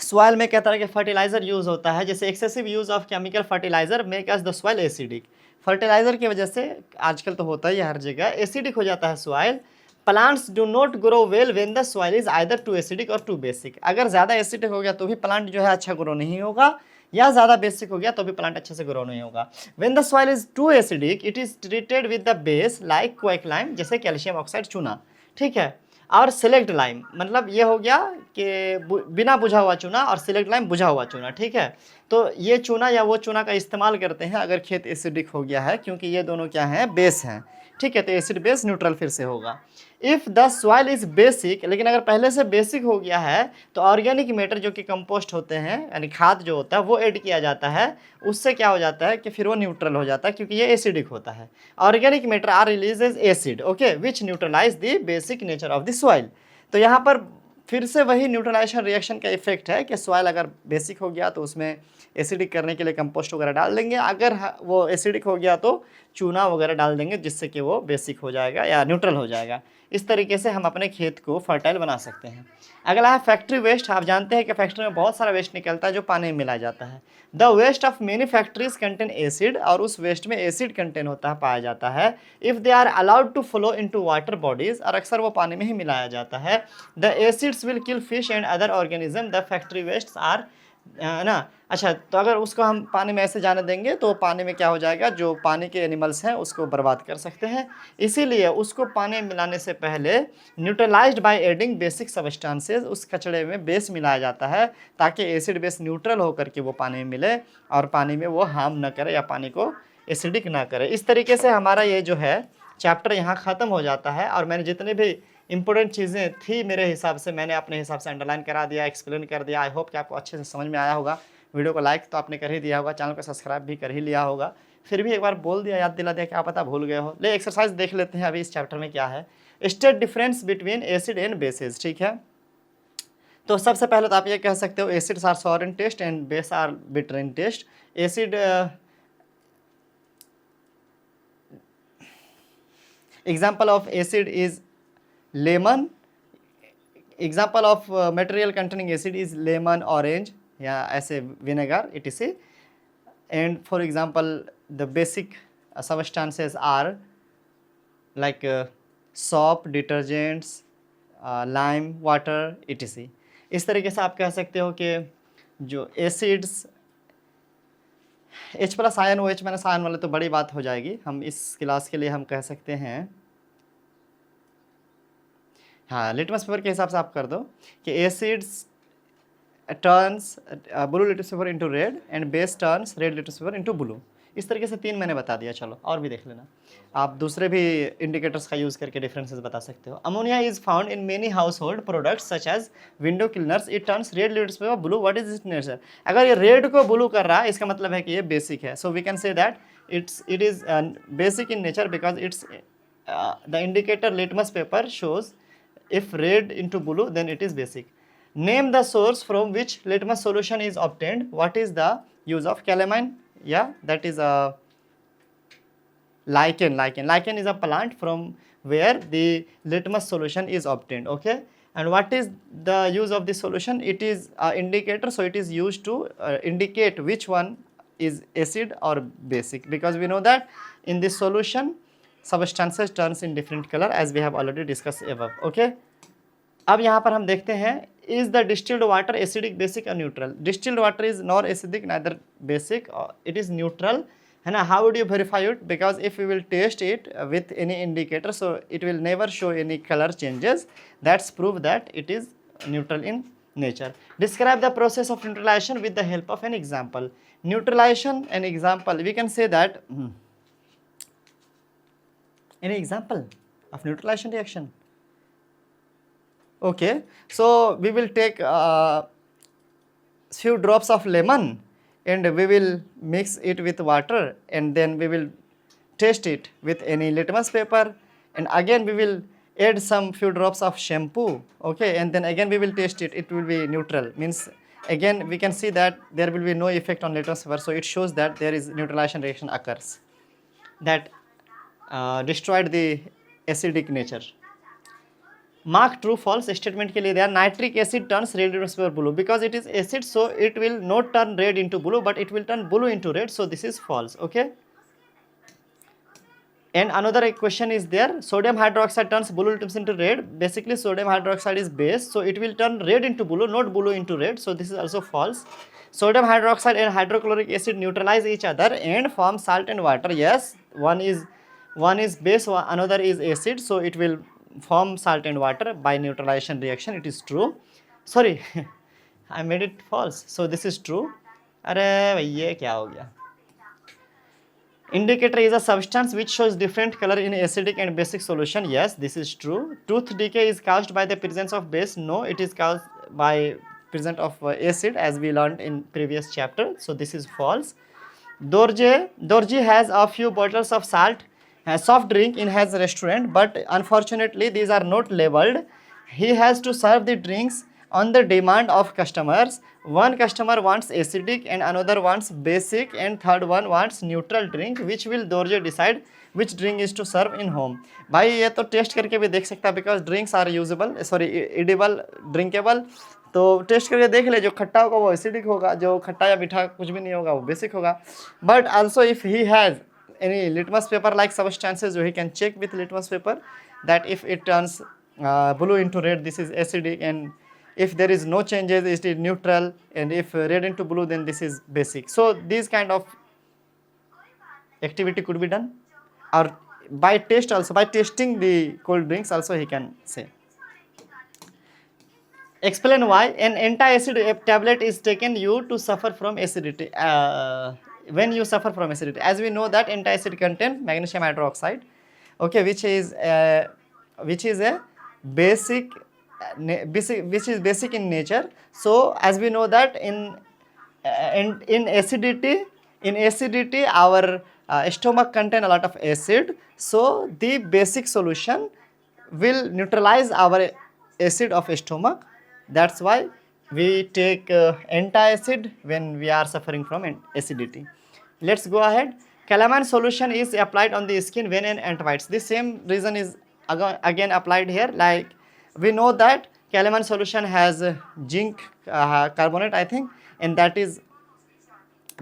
सॉइल में क्या तरह के फर्टिलाइजर यूज़ होता है, जैसे excessive use of chemical fertiliser make us the soil acidic. Fertiliser की वजह से आजकल तो होता ही है हर जगह, एसिडिक हो जाता है soil. Plants do not grow well when the soil is either too acidic और टू बेसिक। अगर ज़्यादा एसिडिक हो गया तो भी प्लांट जो है अच्छा ग्रो नहीं होगा, या ज़्यादा बेसिक हो गया तो भी प्लांट अच्छे से ग्रो नहीं होगा। When the soil is too acidic it is treated with the base like quicklime, जैसे कैल्शियम ऑक्साइड चूना, ठीक है, और सिलेक्ट लाइम, मतलब ये हो गया कि बिना बुझा हुआ चूना, और सिलेक्ट लाइम बुझा हुआ चूना, ठीक है। तो ये चूना या वो चूना का इस्तेमाल करते हैं अगर खेत एसिडिक हो गया है, क्योंकि ये दोनों क्या हैं, बेस हैं, ठीक है, तो एसिड बेस न्यूट्रल फिर से होगा। If the soil is basic, लेकिन अगर पहले से बेसिक हो गया है तो ऑर्गेनिक मैटर जो कि कंपोस्ट होते हैं, यानी खाद जो होता है, वो ऐड किया जाता है, उससे क्या हो जाता है कि फिर वो न्यूट्रल हो जाता है, क्योंकि ये एसिडिक होता है। Organic matter are releases acid, okay, which neutralize the basic nature of the soil. तो यहाँ पर फिर से वही न्यूट्रलाइजेशन रिएक्शन का इफेक्ट है कि सॉइल अगर बेसिक हो गया तो उसमें एसिडिक करने के लिए कंपोस्ट वगैरह डाल देंगे, अगर वो एसिडिक हो गया तो चूना वगैरह डाल देंगे, जिससे कि वो बेसिक हो जाएगा या न्यूट्रल हो जाएगा। इस तरीके से हम अपने खेत को फर्टाइल बना सकते हैं। अगला है फैक्ट्री वेस्ट। आप जानते हैं कि फैक्ट्री में बहुत सारा वेस्ट निकलता है जो पानी में मिलाया जाता है। The waste of many factories contain acid, और उस वेस्ट में एसिड कंटेन होता है, पाया जाता है। If they are allowed to flow into water bodies, और अक्सर वो पानी में ही मिलाया जाता है। The acids will kill fish and other organism. The factory waste are ना। अच्छा, तो अगर उसको हम पानी में ऐसे जाने देंगे तो पानी में क्या हो जाएगा, जो पानी के एनिमल्स हैं उसको बर्बाद कर सकते हैं। इसीलिए उसको पानी में मिलाने से पहले neutralised by adding basic substances, उस कचड़े में बेस मिलाया जाता है ताकि एसिड बेस न्यूट्रल होकर के वो पानी में मिले और पानी में वो हार्म न करे या पानी को एसिडिक ना करे। इस तरीके से हमारा ये जो है चैप्टर यहाँ ख़त्म हो जाता है। और मैंने जितने भी इंपॉर्टेंट चीज़ें थी मेरे हिसाब से मैंने अपने हिसाब से अंडरलाइन करा दिया, एक्सप्लेन कर दिया। आई होप कि आपको अच्छे से समझ में आया होगा। वीडियो को लाइक तो आपने कर ही दिया होगा, चैनल को सब्सक्राइब भी कर ही लिया होगा। फिर भी एक बार बोल दिया, याद दिला दिया, क्या पता भूल गए हो। ले एक्सरसाइज देख लेते हैं अभी इस चैप्टर में क्या है। State difference between acid and bases, ठीक है। तो सबसे पहले तो आप ये कह सकते हो acids are sour in taste and base are bitter in taste. Acid example of acid is lemon, example of material containing acid is lemon, orange या ऐसे vinegar etc. And for example the basic substances are like soap, detergents, lime, water etc. इस तरीके से आप कह सकते हो कि जो acids H plus ion OH minus ion वाले तो बड़ी बात हो जाएगी, हम इस क्लास के लिए हम कह सकते हैं, हाँ लिटमस पेपर के हिसाब से आप कर दो कि acids turns blue litmus paper into red and base turns red litmus paper into blue. इस तरीके से 3 मैंने बता दिया। चलो और भी देख लेना, आप दूसरे भी इंडिकेटर्स का यूज़ करके डिफरेंसेस बता सकते हो। Ammonia is found in many household products such as window cleaners, it turns red litmus paper blue, what is it nature. अगर ये रेड को ब्लू कर रहा है इसका मतलब है कि ये बेसिक है। So we can say that it is basic in nature because it's the indicator litmus paper shows if red into blue then it is basic. Name the source from which litmus solution is obtained. What is the use of calamine? Yeah, that is a lichen. Lichen is a plant from where the litmus solution is obtained. Okay, and what is the use of this solution? It is a indicator, so it is used to indicate which one is acid or basic, because we know that in this solution substances turns in different color as we have already discussed above. Okay, अब यहाँ पर हम देखते हैं is the distilled water acidic, basic और neutral. Distilled water is nor acidic neither basic, it is neutral, है ना। How would you verify it? Because if you will test it with any indicator so it will never show any colour changes, that's prove that it is neutral in nature. Describe the process of neutralization with the help of an example. Neutralization, an example, we can say that any example of neutralization reaction. Okay, so we will take few drops of lemon and we will mix it with water and then we will test it with any litmus paper, and again we will add some few drops of shampoo. Okay, and then again we will test it, it will be neutral, means again we can see that there will be no effect on litmus paper, so it shows that there is neutralization reaction occurs that destroyed the acidic nature. Mark true false statement के लिए दिया nitric asset turns red litmus paper blue because it is acid, so it will not turn red into blue but it will turn blue into red, so this is false. Okay, and another question is there, sodium hydroxide turns blue litmus into red. Basically sodium hydroxide is base, so it will turn red into blue, not blue into red, so this is also false. Sodium hydroxide and hydrochloric acid neutralize each other and form salt and water. Yes, one is base, another is acid, so it will form salt and water by neutralization reaction. It is true. Sorry, I made it false, so this is true. अरे भैया क्या हो गया? Indicator is a substance which shows different color in acidic and basic solution. Yes, this is true. Tooth decay is caused by the presence of base. No, it is caused by presence of acid, as we learned in previous chapter, so this is false. Dorji has a few bottles of salt soft drink in his restaurant, but unfortunately these are not labeled. He has to serve the drinks on the demand of customers. One customer wants acidic and another wants basic and third one wants neutral drink. Which will Dorje decide which drink is to serve in home? भाई ये तो taste करके भी देख सकता है, because drinks are usable, sorry edible, drinkable, तो taste करके देख ले, जो खट्टा होगा वो एसिडिक होगा, जो खट्टा या मीठा कुछ भी नहीं होगा वो बेसिक होगा. But also if he has any litmus paper like substances, so he can check with litmus paper that if it turns blue into red, this is acidic, and if there is no changes, it is neutral, and if red into blue, then this is basic. So these kind of activity could be done, or by taste also, by tasting the cold drinks also he can say. Explain why an anti-acid tablet is taken you to suffer from acidity. When you suffer from acidity, as we know that anti-acid contain magnesium hydroxide, okay, which is a basic, which is basic in nature. So as we know that in acidity our stomach contain a lot of acid, so the basic solution will neutralize our acid of stomach. That's why we take antacid when we are suffering from acidity. Let's go ahead. Calamine solution is applied on the skin when an antibiotics. The same reason is again applied here. Like we know that calamine solution has zinc carbonate, I think, and that is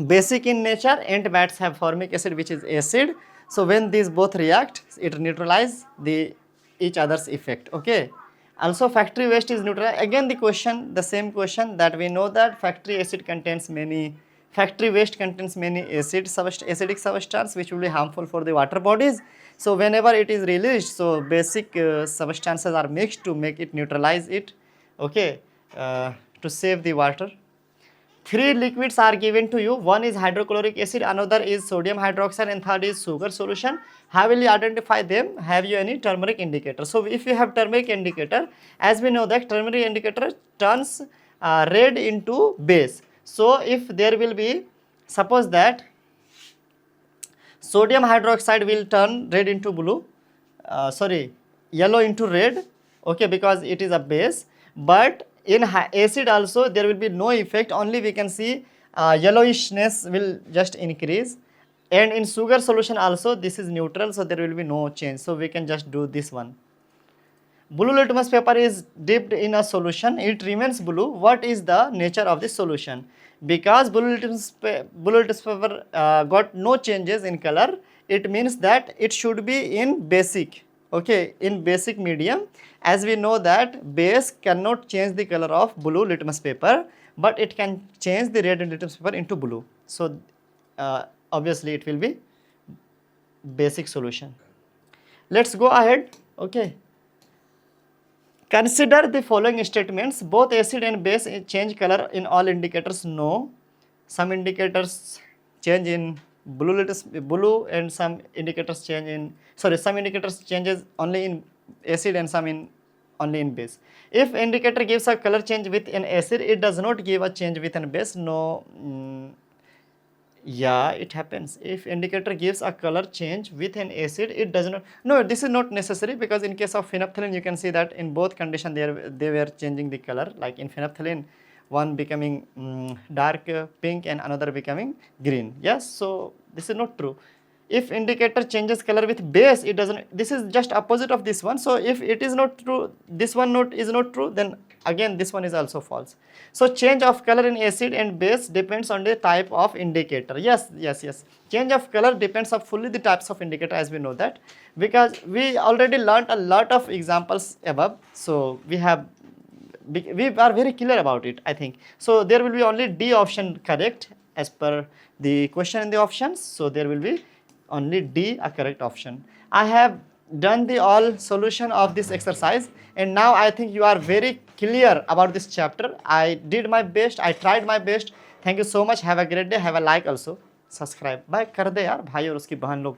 basic in nature. Antibiotics have formic acid, which is acid. So when these both react, it neutralize the each other's effect. Okay. Also factory waste is neutral. Again the question, the same question, that we know that factory waste contains many acidic substance which will be harmful for the water bodies. So whenever it is released, so basic substances are mixed to make it neutralize it, okay, to save the water. 3 liquids are given to you. One is hydrochloric acid, another is sodium hydroxide, and third is sugar solution. How will you identify them? Have you any turmeric indicator? So if you have turmeric indicator, as we know that turmeric indicator turns red into base. So if there will be, suppose that sodium hydroxide will turn red into blue, yellow into red, okay, because it is a base. But in acid also there will be no effect, only we can see yellowishness will just increase. And in sugar solution also this is neutral, so there will be no change, so we can just do this one. Blue litmus paper is dipped in a solution, it remains blue. What is the nature of this solution? Because blue litmus paper got no changes in color, it means that it should be in basic, okay, in basic medium. As we know that base cannot change the color of blue litmus paper, but it can change the red litmus paper into blue. So obviously it will be basic solution. Let's go ahead, okay. Consider the following statements. Both acid and base change color in all indicators. No. Some indicators change in blue, and some indicators change in, some indicators changes only in acid and some in only in base. If indicator gives a color change with an acid, it does not give a change with an base. No. Yeah, it happens. If indicator gives a color change with an acid, it does not. No, this is not necessary, because in case of phenolphthalein, you can see that in both condition they were changing the color. Like in phenolphthalein, one becoming dark pink and another becoming green. Yes, so this is not true. If indicator changes color with base, it doesn't. This is just opposite of this one. So if it is not true, this one is not true, then again this one is also false. So change of color in acid and base depends on the type of indicator. Yes. Change of color depends on fully the types of indicator, as we know that, because we already learned a lot of examples above. So we are very clear about it, I think. So there will be only D option correct as per the question in the options. So there will be only D a correct option. I have done the all solution of this exercise, and now I think you are very clear about this chapter. I did my best, I tried my best. Thank you so much. Have a great day. Have a like also. Subscribe. Bye कर दे यार भाई और उसकी बहन लोग.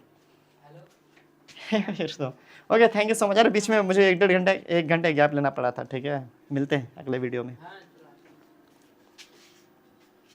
Okay, thank you so much. अरे बीच में मुझे 1 घंटे गैप लेना पड़ा था. ठीक है, मिलते हैं अगले वीडियो में.